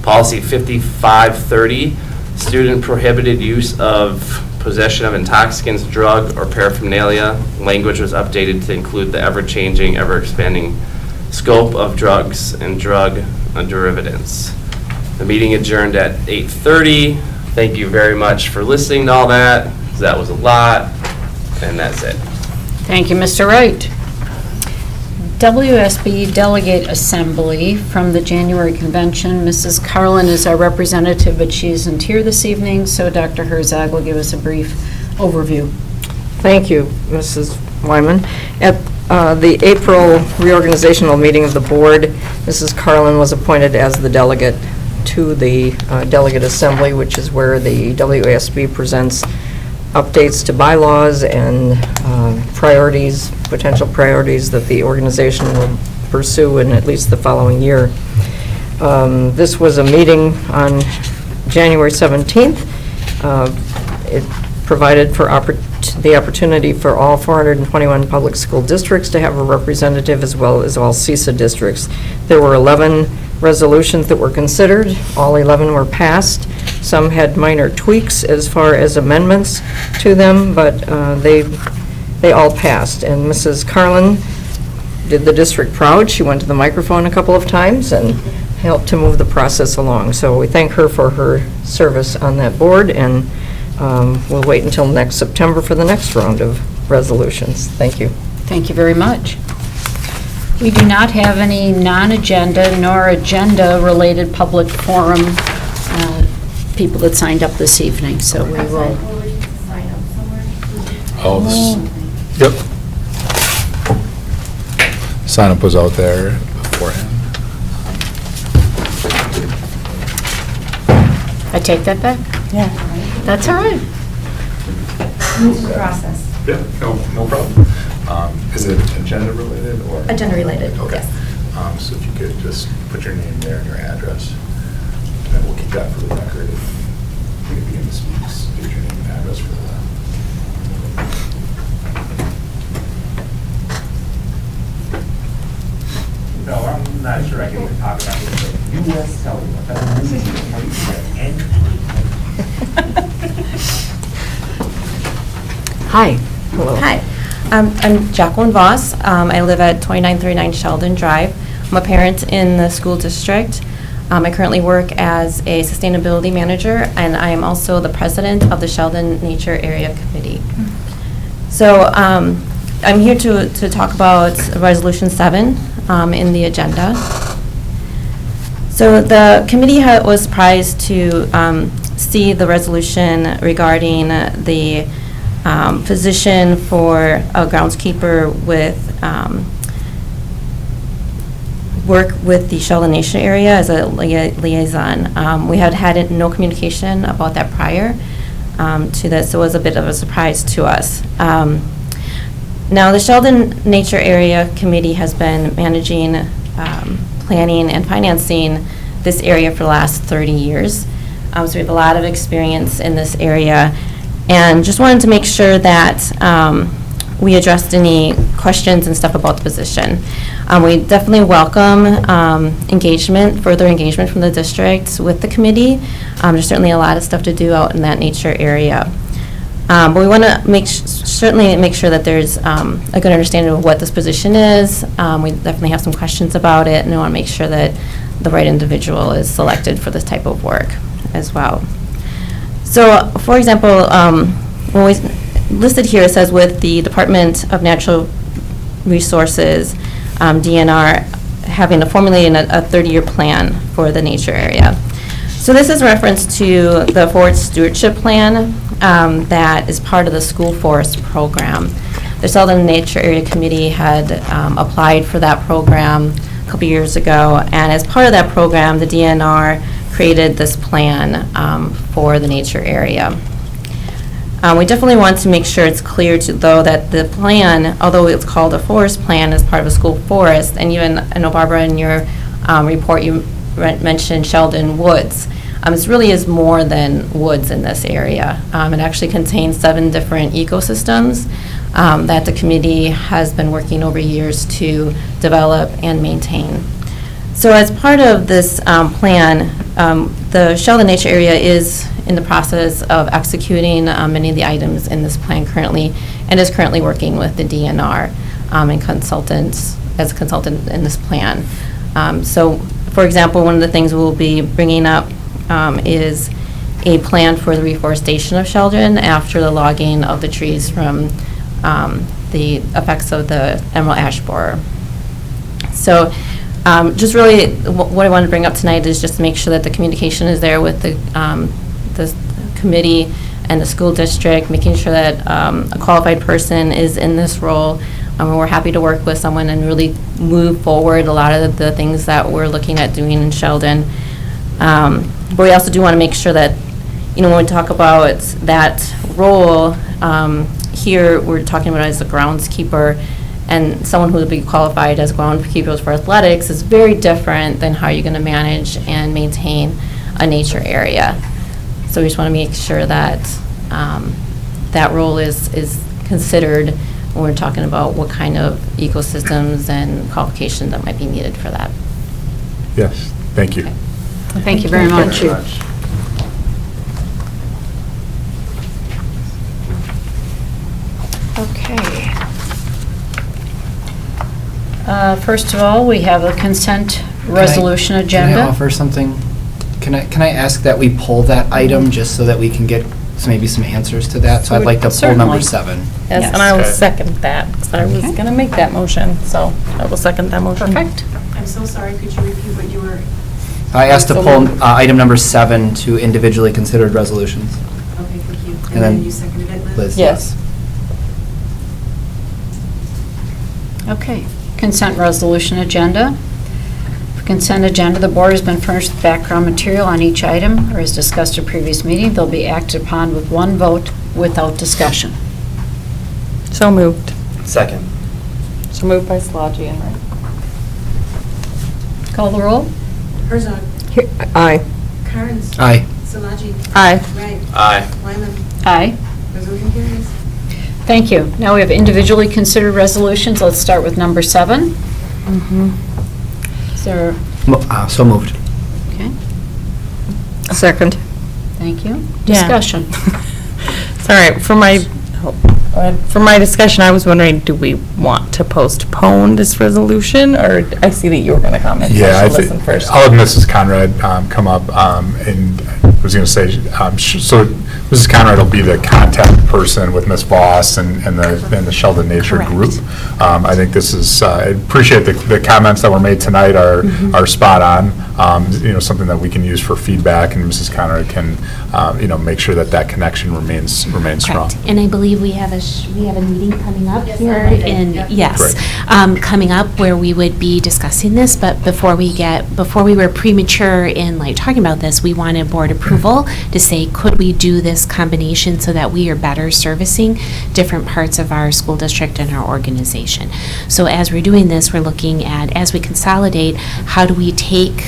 Policy 5530, student prohibited use of possession of intoxicants, drug, or paraphernalia. Language was updated to include the ever-changing, ever-expanding scope of drugs and drug derivatives. The meeting adjourned at 8:30. Thank you very much for listening to all that. That was a lot, and that's it. Thank you, Mr. Wright. WSB Delegate Assembly from the January convention. Mrs. Carlin is our representative, but she isn't here this evening, so Dr. Herzog will give us a brief overview. Thank you, Mrs. Wyman. At the April reorganizational meeting of the board, Mrs. Carlin was appointed as the delegate to the Delegate Assembly, which is where the WASB presents updates to bylaws and priorities, potential priorities that the organization will pursue in at least the following year. This was a meeting on January 17th. It provided for the opportunity for all 421 public school districts to have a representative, as well as all CISA districts. There were 11 resolutions that were considered. All 11 were passed. Some had minor tweaks as far as amendments to them, but they all passed. And Mrs. Carlin did the district proud. She went to the microphone a couple of times and helped to move the process along. So we thank her for her service on that board, and we'll wait until next September for the next round of resolutions. Thank you. Thank you very much. We do not have any non-agenda nor agenda-related public forum people that signed up this evening, so we will. Oh, yep. Sign up was out there beforehand. I take that back? Yeah. That's all right. Process. Yeah, no problem. Is it agenda related or? Agenda related, Okay. yes. So if you could just put your name there and your address, and we'll keep that for the record. If you begin to speak, give your name and address for that. No, I'm not sure I can even talk about this, but U.S. tell me what that is. Hi. Hello. Hi, I'm Jacqueline Voss. I live at 2939 Sheldon Drive. I'm a parent in the school district. I currently work as a sustainability manager, and I am also the president of the Sheldon Nature Area Committee. So I'm here to talk about Resolution 7 in the agenda. So the committee was surprised to see the resolution regarding the position for a groundskeeper with work with the Sheldon Nation area as a liaison. We had no communication about that prior to this, so it was a bit of a surprise to us. Now, the Sheldon Nature Area Committee has been managing, planning, and financing this area for the last 30 years. So we have a lot of experience in this area, and just wanted to make sure that we addressed any questions and stuff about the position. We definitely welcome further engagement from the district with the committee. There's certainly a lot of stuff to do out in that nature area. But we want to certainly make sure that there's a good understanding of what this position is. We definitely have some questions about it, and we want to make sure that the right individual is selected for this type of work as well. So, for example, when we listed here, it says with the Department of Natural Resources, DNR, having to formulate a 30-year plan for the nature area. So this is reference to the Forest Stewardship Plan that is part of the School Forest Program. The Sheldon Nature Area Committee had applied for that program a couple years ago, and as part of that program, the DNR created this plan for the nature area. We definitely want to make sure it's clear though that the plan, although it's called a forest plan, is part of a school forest, and even, I know Barbara, in your report you mentioned Sheldon Woods. It really is more than woods in this area. It actually contains 7 different ecosystems that the committee has been working over years to develop and maintain. So as part of this plan, the Sheldon Nature Area is in the process of executing many of the items in this plan currently, and is currently working with the DNR and consultants, as a consultant in this plan. So, for example, one of the things we'll be bringing up is a plan for the reforestation of Sheldon after the logging of the trees from the effects of the emerald ash borer. So just really what I want to bring up tonight is just to make sure that the communication is there with the committee and the school district, making sure that a qualified person is in this role. We're happy to work with someone and really move forward a lot of the things that we're looking at doing in Sheldon. But we also do want to make sure that, when we talk about that role, here we're talking about as a groundskeeper, and someone who would be qualified as groundskeepers for athletics is very different than how you're going to manage and maintain a nature area. So we just want to make sure that that role is considered when we're talking about what kind of ecosystems and qualifications that might be needed for that. Yes, thank you. Thank you very much. Okay. First of all, we have a consent resolution agenda. Can I offer something? Can I ask that we pull that item just so that we can get maybe some answers to that? So I'd like to pull number 7. Yes, and I will Okay. second that, 'cause I was going to make that motion, so I will second that motion. Perfect. I'm so sorry, could you repeat what you were? I asked to pull item number 7 to individually considered resolutions. Okay, thank you. And And then then you seconded it, Liz? Liz? Yes. Okay, consent resolution agenda. For consent agenda, the board has been furnished with background material on each item, or as discussed at previous meeting, they'll be acted upon with one vote without discussion. So moved. Second. So moved by Slodgy and Wright. Call the roll? Herzog, Aye. Carnes. Aye. Solaji. Aye. Wright. Aye. Wyman. Aye. Resolution carries. Thank you. Now we have individually considered resolutions. Let's start with number 7. Is there, So moved. okay, Second. thank you. Yeah. Discussion. Sorry, for my discussion, I was wondering, do we want to postpone this resolution, or I see that you were going to comment. so Yeah, I should think, listen first. I'll have Mrs. Conrad come up, and I was going to say, so Mrs. Conrad will be the contact person with Ms. Voss and the Sheldon Nature Correct. Group. I think this is, I appreciate the comments that were made tonight are spot on, something that we can use for feedback, and Mrs. Conrad can, make sure that connection remains strong. Correct. And I believe we have a meeting coming up Yes, here on Monday. in, Yep. yes, coming up where we would be discussing this, but before we were premature in like talking about this, we wanted board approval to say, could we do this combination so that we are better servicing different parts of our school district and our organization. So as we're doing this, we're looking at, as we consolidate, how do we take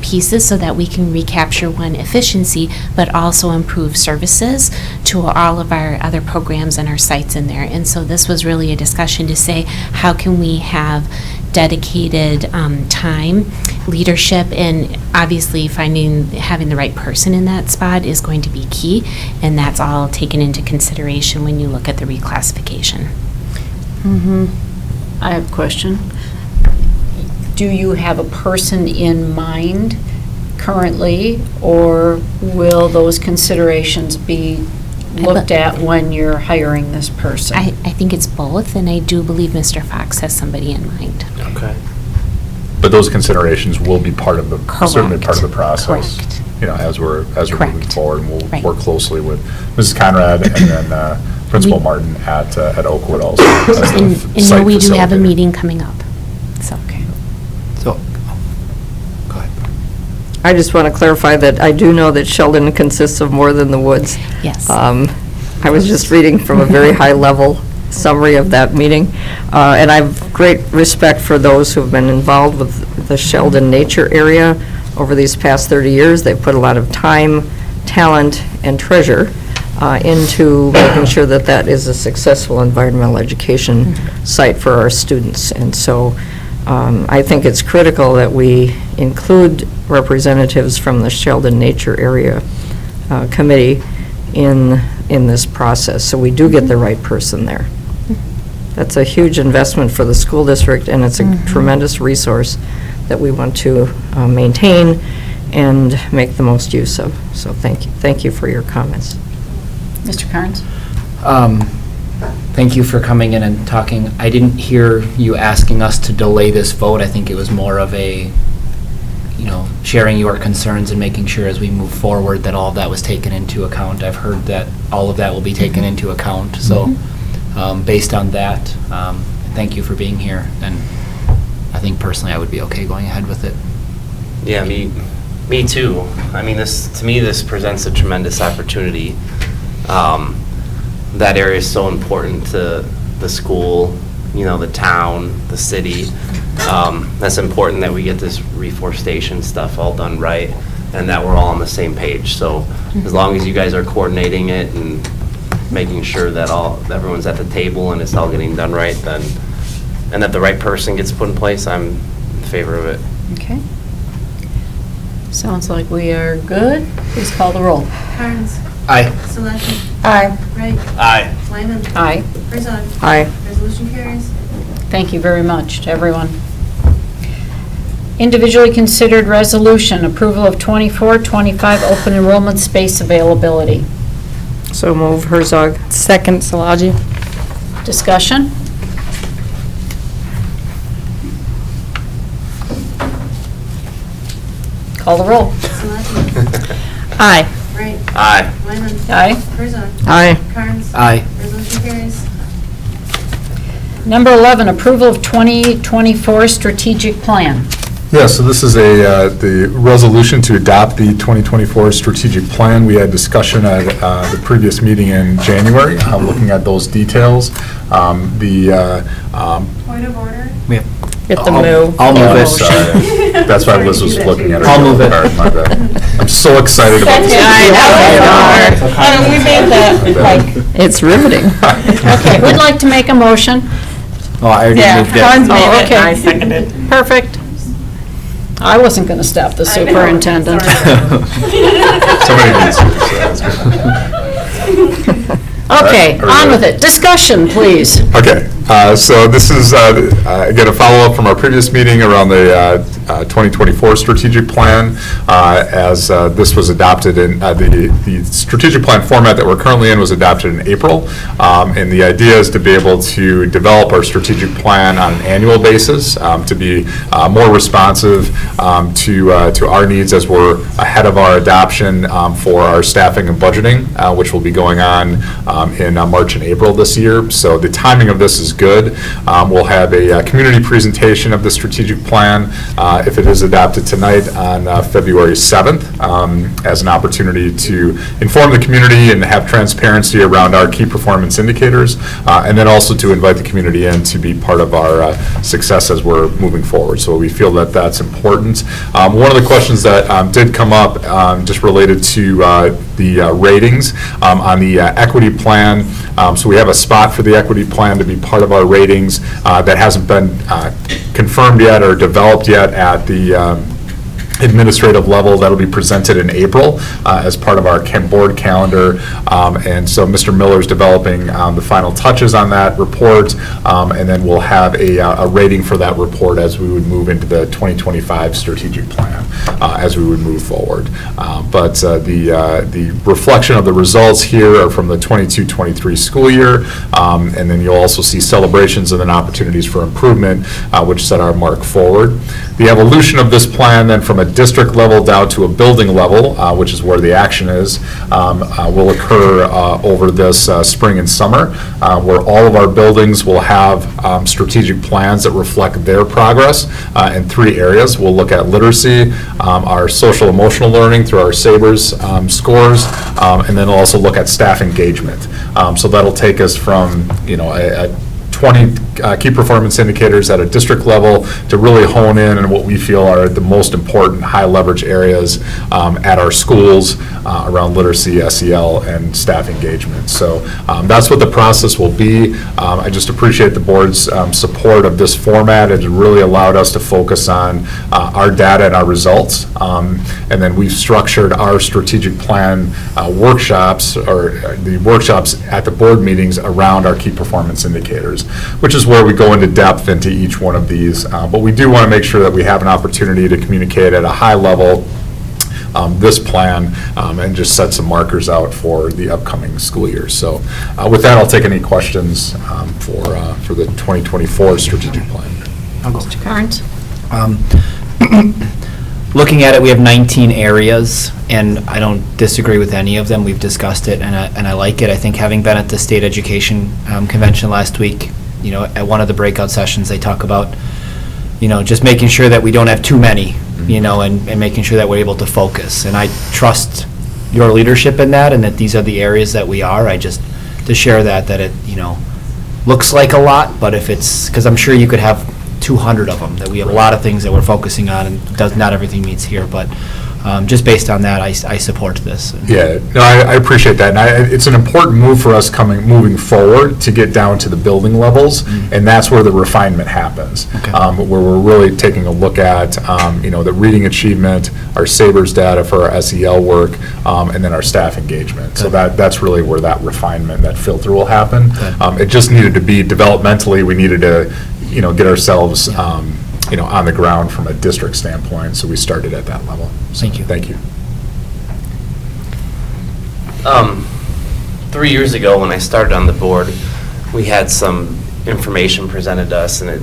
pieces so that we can recapture one efficiency, but also improve services to all of our other programs and our sites in there. And so this was really a discussion to say, how can we have dedicated time, leadership, and obviously having the right person in that spot is going to be key, and that's all taken into consideration when you look at the reclassification. I have a question. Do you have a person in mind currently, or will those considerations be looked at when you're hiring this person? I think it's both, and I do believe Mr. Fox has somebody in mind. Okay. But those considerations will be certainly part of the process. Correct. As we're moving Correct. forward, and we'll Right. work closely with Mrs. Conrad and then Principal Martin at Oakwood also. as the And site we do have a facilitator. meeting coming up, so. So, go ahead. I just want to clarify that I do know that Sheldon consists of more than the woods. Yes. I was just reading from a very high-level summary of that meeting, and I have great respect for those who have been involved with the Sheldon Nature Area over these past 30 years. They've put a lot of time, talent, and treasure into making sure that that is a successful environmental education site for our students. And so I think it's critical that we include representatives from the Sheldon Nature Area Committee in this process, so we do get the right person there. That's a huge investment for the school district, and it's a tremendous resource that we want to maintain and make the most use of. So thank you for your comments. Mr. Carnes? Thank you for coming in and talking. I didn't hear you asking us to delay this vote. I think it was more of a, sharing your concerns and making sure as we move forward that all of that was taken into account. I've heard that all of that will be taken into account. So based on that, thank you for being here. And I think personally I would be okay going ahead with it. Yeah, me too. I mean, to me, this presents a tremendous opportunity. That area is so important to the school, the town, the city. That's important that we get this reforestation stuff all done right and that we're all on the same page. So as long as you guys are coordinating it and making sure that everyone's at the table and it's all getting done right, and that the right person gets put in place, I'm in favor of it. Okay. Sounds like we are good. Please call the roll. Carnes. Aye. Solaki. Aye. Wright. Aye. Wyman. Aye. Herzog. Aye. Resolution carries. Thank you very much to everyone. Individually considered resolution, approval of 24-25 open enrollment space availability. So move Herzog. Second, Szilagyi. Discussion? Call the roll. Solaki. Aye. Wright. Aye. Wyman. Aye. Herzog. Aye. Carnes. Aye. Resolution carries. Number 11, approval of 2024 strategic plan. Yeah, so this is the resolution to adopt the 2024 strategic plan. We had discussion at the previous meeting in January, looking at those details. Point of order. Get the move. I'll move it. Sorry. That's why Liz was looking at her. I'll move it. card, my bad. I'm so excited about this. We made that. It's riveting. Okay, would like to make a motion? Oh, I already Yeah, moved it. Carnes made it, okay. and I seconded. Perfect. I wasn't going to stop the superintendent. Somebody needs to, so that's good. Okay, Are we on ready? with it. Discussion, please. Okay, so this is, again, a follow-up from our previous meeting around the 2024 strategic plan. As this was adopted in, the strategic plan format that we're currently in was adopted in April. And the idea is to be able to develop our strategic plan on an annual basis, to be more responsive to our needs as we're ahead of our adoption for our staffing and budgeting, which will be going on in March and April this year. So the timing of this is good. We'll have a community presentation of the strategic plan, if it is adopted tonight, on February 7th, as an opportunity to inform the community and have transparency around our key performance indicators, and then also to invite the community in to be part of our success as we're moving forward. So we feel that that's important. One of the questions that did come up just related to the ratings on the equity plan. So we have a spot for the equity plan to be part of our ratings that hasn't been confirmed yet or developed yet at the administrative level. That'll be presented in April as part of our board calendar. And so Mr. Miller's developing the final touches on that report, and then we'll have a rating for that report as we would move into the 2025 strategic plan, as we would move forward. But the reflection of the results here are from the 22-23 school year, and then you'll also see celebrations and then opportunities for improvement, which set our mark forward. The evolution of this plan then from a district level down to a building level, which is where the action is, will occur over this spring and summer, where all of our buildings will have strategic plans that reflect their progress in 3 areas. We'll look at literacy, our social emotional learning through our SABRS scores, and then we'll also look at staff engagement. So that'll take us from, a 20 key performance indicators at a district level to really hone in on what we feel are the most important high leverage areas at our schools around literacy, SEL, and staff engagement. So that's what the process will be. I just appreciate the board's support of this format. It really allowed us to focus on our data and our results. And then we've structured our strategic plan workshops, or the workshops at the board meetings around our key performance indicators, which is where we go into depth into each one of these. But we do want to make sure that we have an opportunity to communicate at a high level this plan and just set some markers out for the upcoming school year. So with that, I'll take any questions for the 2024 strategic plan. Mr. Carnes? Looking at it, we have 19 areas, and I don't disagree with any of them. We've discussed it, and I like it. I think having been at the state education convention last week, at one of the breakout sessions, they talk about, just making sure that we don't have too many, and making sure that we're able to focus. And I trust your leadership in that, and that these are the areas that we are. I just, to share that it, looks like a lot, but if it's, because I'm sure you could have 200 of them, that we have a lot of things that we're focusing on, and not everything meets here, but just based on that, I support this. Yeah, no, I appreciate that, and it's an important move for us moving forward to get down to the building levels, and that's where the refinement happens, where we're really taking a look at, the reading achievement, our SABRS data for our SEL work, and then our staff engagement. So that's really where that refinement, that filter will happen. It just needed to be developmentally, we needed to, get ourselves, on the ground from a district standpoint, so we started at that level. So, thank you. Thank you. 3 years ago, when I started on the board, we had some information presented to us, and it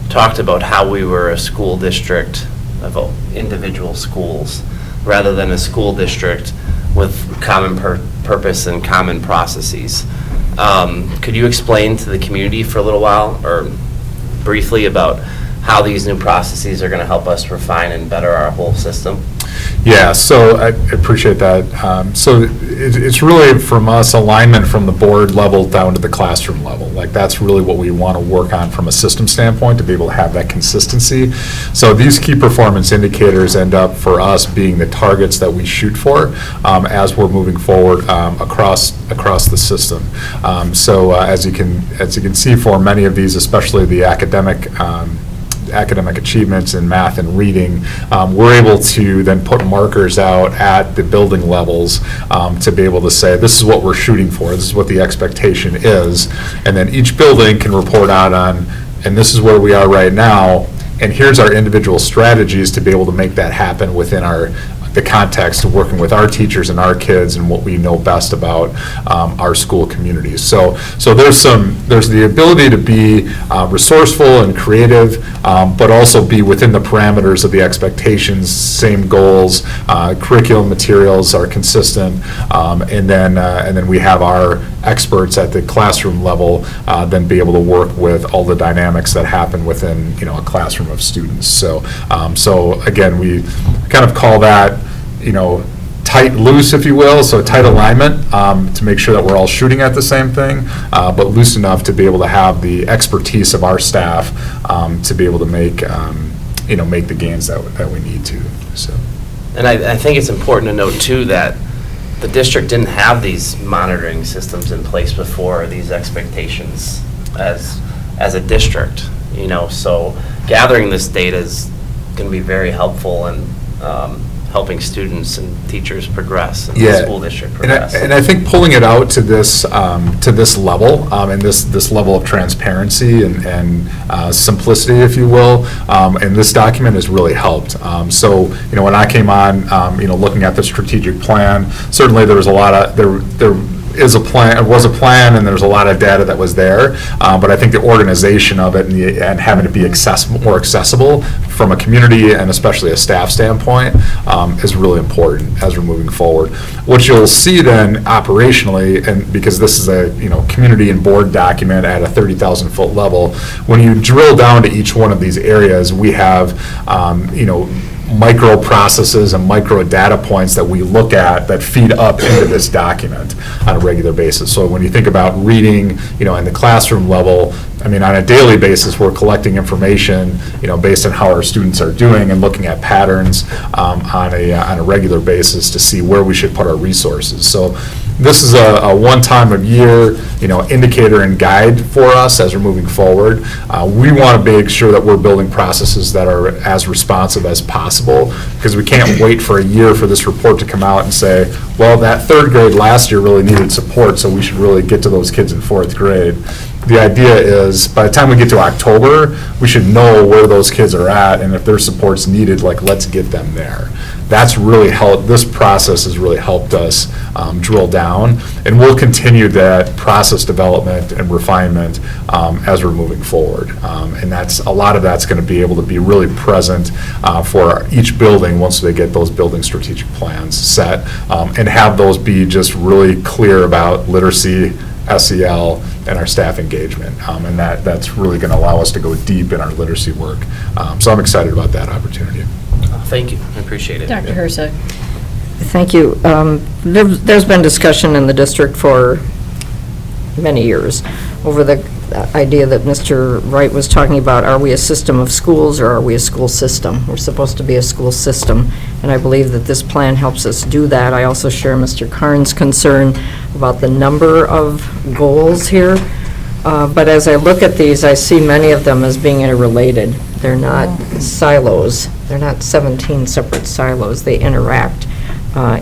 talked about how we were a school district of individual schools, rather than a school district with common purpose and common processes. Could you explain to the community for a little while, or briefly, about how these new processes are going to help us refine and better our whole system? Yeah, so I appreciate that. So it's really, from us, alignment from the board level down to the classroom level. Like, that's really what we want to work on from a system standpoint, to be able to have that consistency. So these key performance indicators end up, for us, being the targets that we shoot for as we're moving forward across the system. So as you can see, for many of these, especially the academic achievements in math and reading, we're able to then put markers out at the building levels to be able to say, this is what we're shooting for, this is what the expectation is, and then each building can report out on, and this is where we are right now, and here's our individual strategies to be able to make that happen within the context of working with our teachers and our kids and what we know best about our school communities. So there's the ability to be resourceful and creative, but also be within the parameters of the expectations, same goals, curriculum materials are consistent, and then we have our experts at the classroom level then be able to work with all the dynamics that happen within a classroom of students. So again, we kind of call that tight loose, if you will, so tight alignment to make sure that we're all shooting at the same thing, but loose enough to be able to have the expertise of our staff to be able to make the gains that we need to. So, and I think it's important to note too that the district didn't have these monitoring systems in place before, these expectations as a district, so gathering this data is going to be very helpful in helping students and teachers progress, and the school district progress. And I think pulling it out to this level, and this level of transparency and simplicity, if you will, and this document has really helped. So when I came on, looking at the strategic plan, certainly there was a lot of there was a plan, and there's a lot of data that was there, but I think the organization of it and having to be more accessible from a community and especially a staff standpoint is really important as we're moving forward. What you'll see then operationally, and because this is a community and board document at a 30,000-foot level, when you drill down to each one of these areas, we have micro processes and micro data points that we look at that feed up into this document on a regular basis. So when you think about reading, in the classroom level, I mean, on a daily basis, we're collecting information, based on how our students are doing and looking at patterns on a regular basis to see where we should put our resources. So this is a one time of year, indicator and guide for us as we're moving forward. We want to make sure that we're building processes that are as responsive as possible, because we can't wait for a year for this report to come out and say, well, that third grade last year really needed support, so we should really get to those kids in fourth grade. The idea is, by the time we get to October, we should know where those kids are at, and if their support's needed, let's get them there. That's really helped, this process has really helped us drill down, and we'll continue that process development and refinement as we're moving forward. And a lot of that's going to be able to be really present for each building once they get those building strategic plans set, and have those be just really clear about literacy, SEL, and our staff engagement. And that's really going to allow us to go deep in our literacy work. So I'm excited about that opportunity. Thank you, I appreciate it. Dr. Herzog. Thank you. There's been discussion in the district for many years over the idea that Mr. Wright was talking about, are we a system of schools or are we a school system? We're supposed to be a school system, and I believe that this plan helps us do that. I also share Mr. Karn's concern about the number of goals here, but as I look at these, I see many of them as being interrelated. They're not silos. They're not 17 separate silos. They interact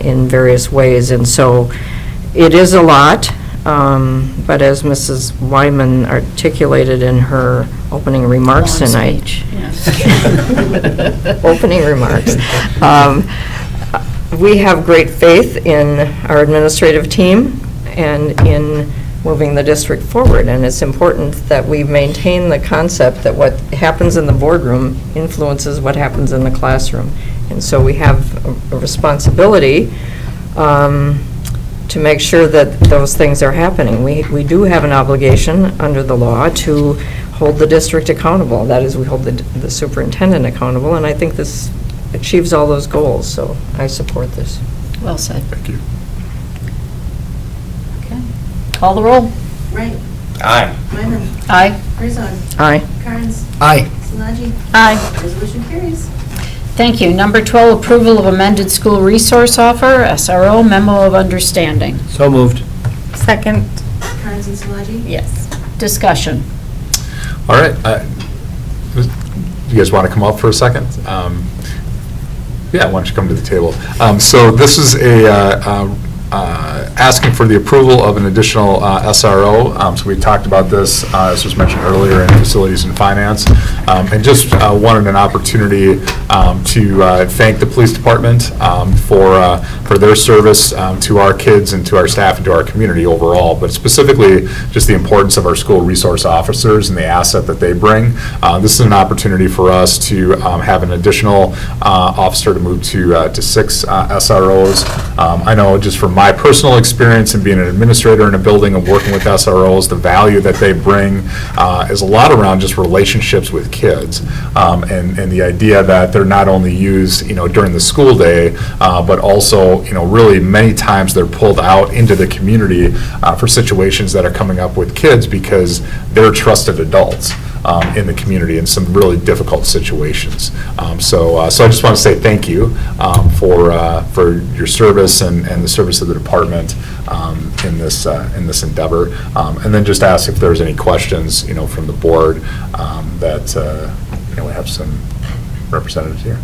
in various ways, and so it is a lot. But as Mrs. Wyman articulated in her opening remarks Long tonight. speech, yes. Opening remarks. We have great faith in our administrative team and in moving the district forward, and it's important that we maintain the concept that what happens in the boardroom influences what happens in the classroom. And so we have a responsibility to make sure that those things are happening. We do have an obligation under the law to hold the district accountable. That is, we hold the superintendent accountable, and I think this achieves all those goals, so I support this. Well said. Thank you. Okay. Call the roll. Wright. Aye. Wyman. Aye. Herzog. Aye. Carnes. Aye. Solaji. Aye. Resolution carries. Thank you. Number 12, approval of amended school resource offer, SRO memo of understanding. So moved. Second. Carnes and Solaji. Yes. Discussion. All right. You guys want to come up for a second? Yeah, why don't you come to the table? So this is asking for the approval of an additional SRO. So we talked about this, as was mentioned earlier, in facilities and finance. And just wanted an opportunity to thank the police department for their service to our kids and to our staff and to our community overall, but specifically just the importance of our school resource officers and the asset that they bring. This is an opportunity for us to have an additional officer to move to 6 SROs. I know just from my personal experience and being an administrator in a building and working with SROs, the value that they bring is a lot around just relationships with kids, and the idea that they're not only used, during the school day, but also, really many times they're pulled out into the community for situations that are coming up with kids because they're trusted adults in the community in some really difficult situations. So I just want to say thank you for your service and the service of the department in this endeavor, and then just ask if there's any questions from the board that we have some representatives here.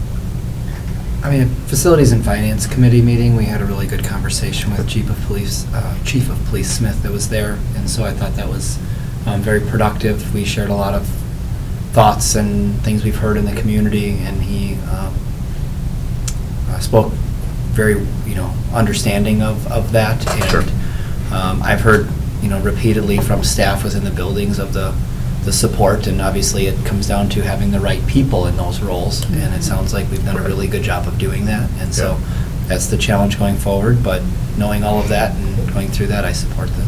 I mean, Facilities and Finance Committee meeting, we had a really good conversation with Chief of Police Smith that was there, and so I thought that was very productive. We shared a lot of thoughts and things we've heard in the community, and he spoke very, understanding of that. And Sure. I've heard, repeatedly from staff within the buildings of the support, and obviously it comes down to having the right people in those roles, and it sounds like we've done a really good job of doing that, and so that's the challenge going forward, but knowing all of that and going through that, I support this.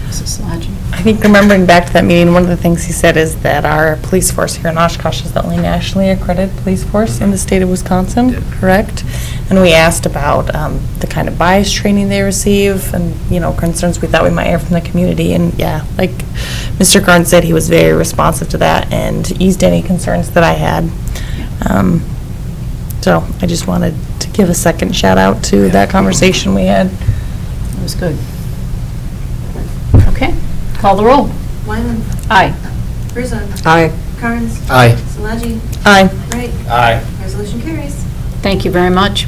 Mrs. Lodgy. I think remembering back to that meeting, one of the things he said is that our police force here in Oshkosh is the only nationally accredited police force in the state of Wisconsin, correct? And we asked about the kind of bias training they receive and, concerns we thought we might hear from the community. And yeah, like Mr. Karn said, he was very responsive to that and eased any concerns that I had. So I just wanted to give a second shout out to that conversation we had. It was good. Okay, call the roll. Wyman. Aye. Herzog. Aye. Carnes. Aye. Solaji. Aye. Wright. Aye. Resolution carries. Thank you very much.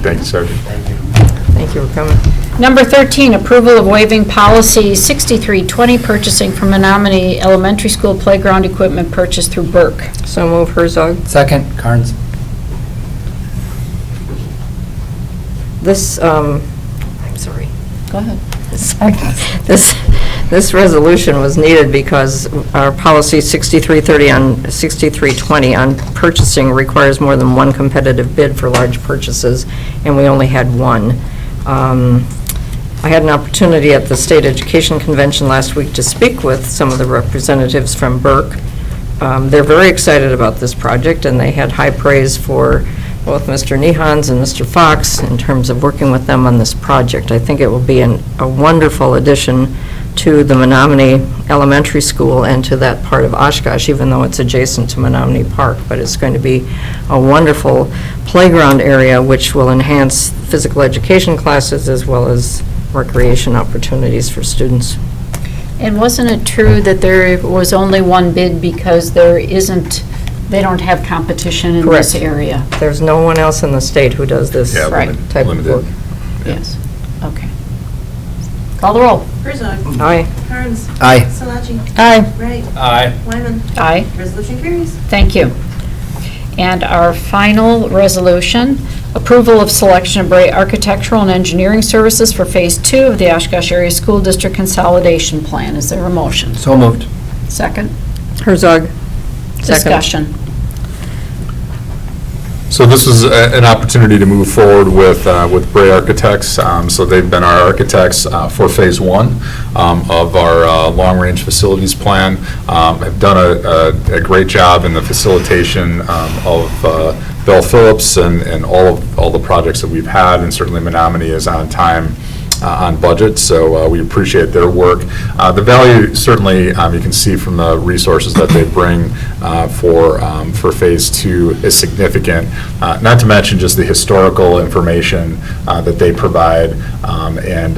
Thank you, Sergeant. Thank you for coming. Number 13, approval of waiving policy 6320, purchasing from Menominee Elementary School playground equipment purchased through Burke. So move Herzog. Second, Carnes. This, I'm sorry. Go ahead. This resolution was needed because our policy 6330 on 6320 on purchasing requires more than one competitive bid for large purchases, and we only had one. I had an opportunity at the State Education Convention last week to speak with some of the representatives from Burke. They're very excited about this project, and they had high praise for both Mr. Nehans and Mr. Fox in terms of working with them on this project. I think it will be a wonderful addition to the Menominee Elementary School and to that part of Oshkosh, even though it's adjacent to Menominee Park. But it's going to be a wonderful playground area which will enhance physical education classes as well as recreation opportunities for students. And wasn't it true that there was only one bid because they don't have competition in this area? There's no one else in the state who does this Right. type of work. Yes, okay. Call the roll. Herzog. Aye. Carnes. Aye. Solaji. Aye. Wright. Aye. Wyman. Aye. Resolution carries. Thank you. And our final resolution, approval of selection of Bray Architectural and Engineering Services for Phase 2 of the Oshkosh Area School District Consolidation Plan. Is there a motion? So moved. Second? Herzog. Second. Discussion. So this is an opportunity to move forward with Bray Architects. So they've been our architects for Phase 1 of our long-range facilities plan. Have done a great job in the facilitation of Bell Phillips and all the projects that we've had, and certainly Menominee is on time, on budget, so we appreciate their work. The value, certainly, you can see from the resources that they bring for Phase 2 is significant, not to mention just the historical information that they provide, and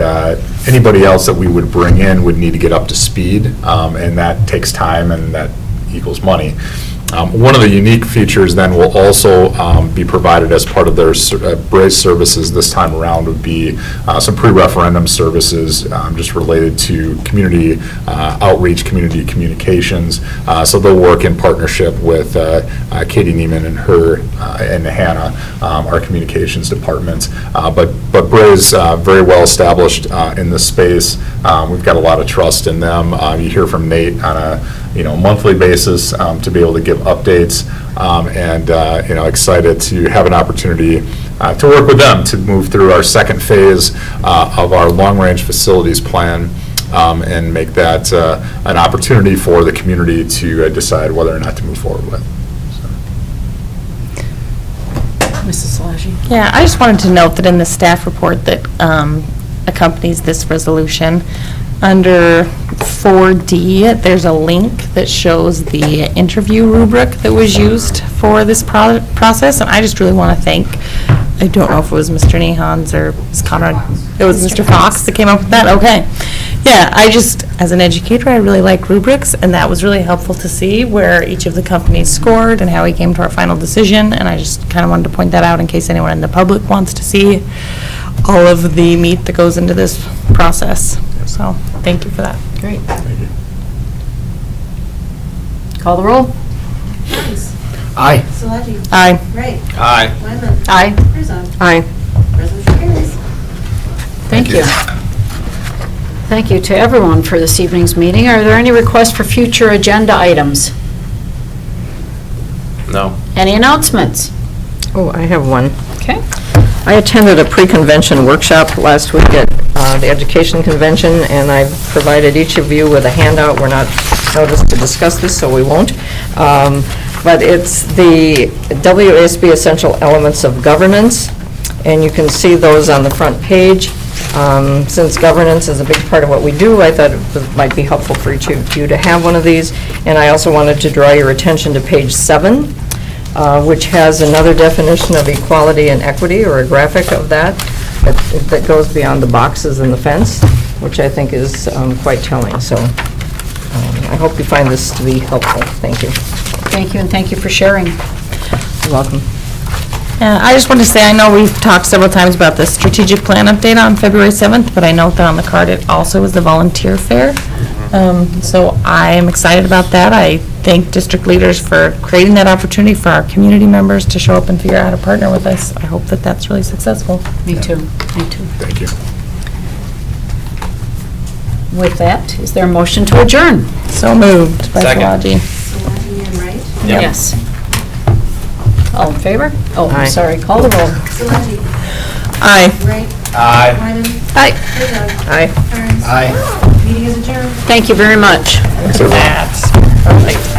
anybody else that we would bring in would need to get up to speed, and that takes time and that equals money. One of the unique features then will also be provided as part of their Bray services this time around would be some pre-referendum services just related to community outreach, community communications. So they'll work in partnership with Katie Neiman and her and Hannah, our communications department. But Bray is very well established in this space. We've got a lot of trust in them. You hear from Nate on a monthly basis to be able to give updates, and excited to have an opportunity to work with them to move through our second phase of our long-range facilities plan, and make that an opportunity for the community to decide whether or not to move forward with. Mrs. Solaji? Yeah, I just wanted to note that in the staff report that accompanies this resolution, under 4D, there's a link that shows the interview rubric that was used for this process, and I just really want to thank, I don't know if it was Mr. Nehans or Ms. Conrad, it was Mr. Fox that came up with that, okay. Yeah, I just, as an educator, I really like rubrics, and that was really helpful to see where each of the companies scored and how we came to our final decision, and I just kind of wanted to point that out in case anyone in the public wants to see all of the meat that goes into this process. So, thank you for that. Great. Call the roll. Carnes. Aye. Solaji. Aye. Wright. Aye. Wyman. Aye. Herzog. Aye. Resolution carries. Thank you. Thank you to everyone for this evening's meeting. Are there any requests for future agenda items? No. Any announcements? Oh, I have one. Okay. I attended a pre-convention workshop last week at the Education Convention, and I've provided each of you with a handout. We're not noticed to discuss this, so we won't. But it's the WASB Essential Elements of Governance, and you can see those on the front page. Since governance is a big part of what we do, I thought it might be helpful for each of you to have one of these. And I also wanted to draw your attention to page 7, which has another definition of equality and equity, or a graphic of that goes beyond the boxes and the fence, which I think is quite telling. So I hope you find this to be helpful. Thank you. Thank you, and thank you for sharing. You're welcome. I just wanted to say, I know we've talked several times about the strategic plan update on February 7th, but I note that on the card it also is the volunteer fair. So I am excited about that. I thank district leaders for creating that opportunity for our community members to show up and figure out how to partner with us. I hope that that's really successful. Me too, me too. Thank you. With that, is there a motion to adjourn? So moved by Second. Szilagyi. Szilagyi and Wright. Yep. Yes. All in favor? Oh, Aye. I'm sorry, call the roll. Szilagyi. Aye. Wright. Aye. Wyman. Aye. Herzog. Aye. Kearns. Aye. Meeting is adjourned. Thank you very much. That's perfect.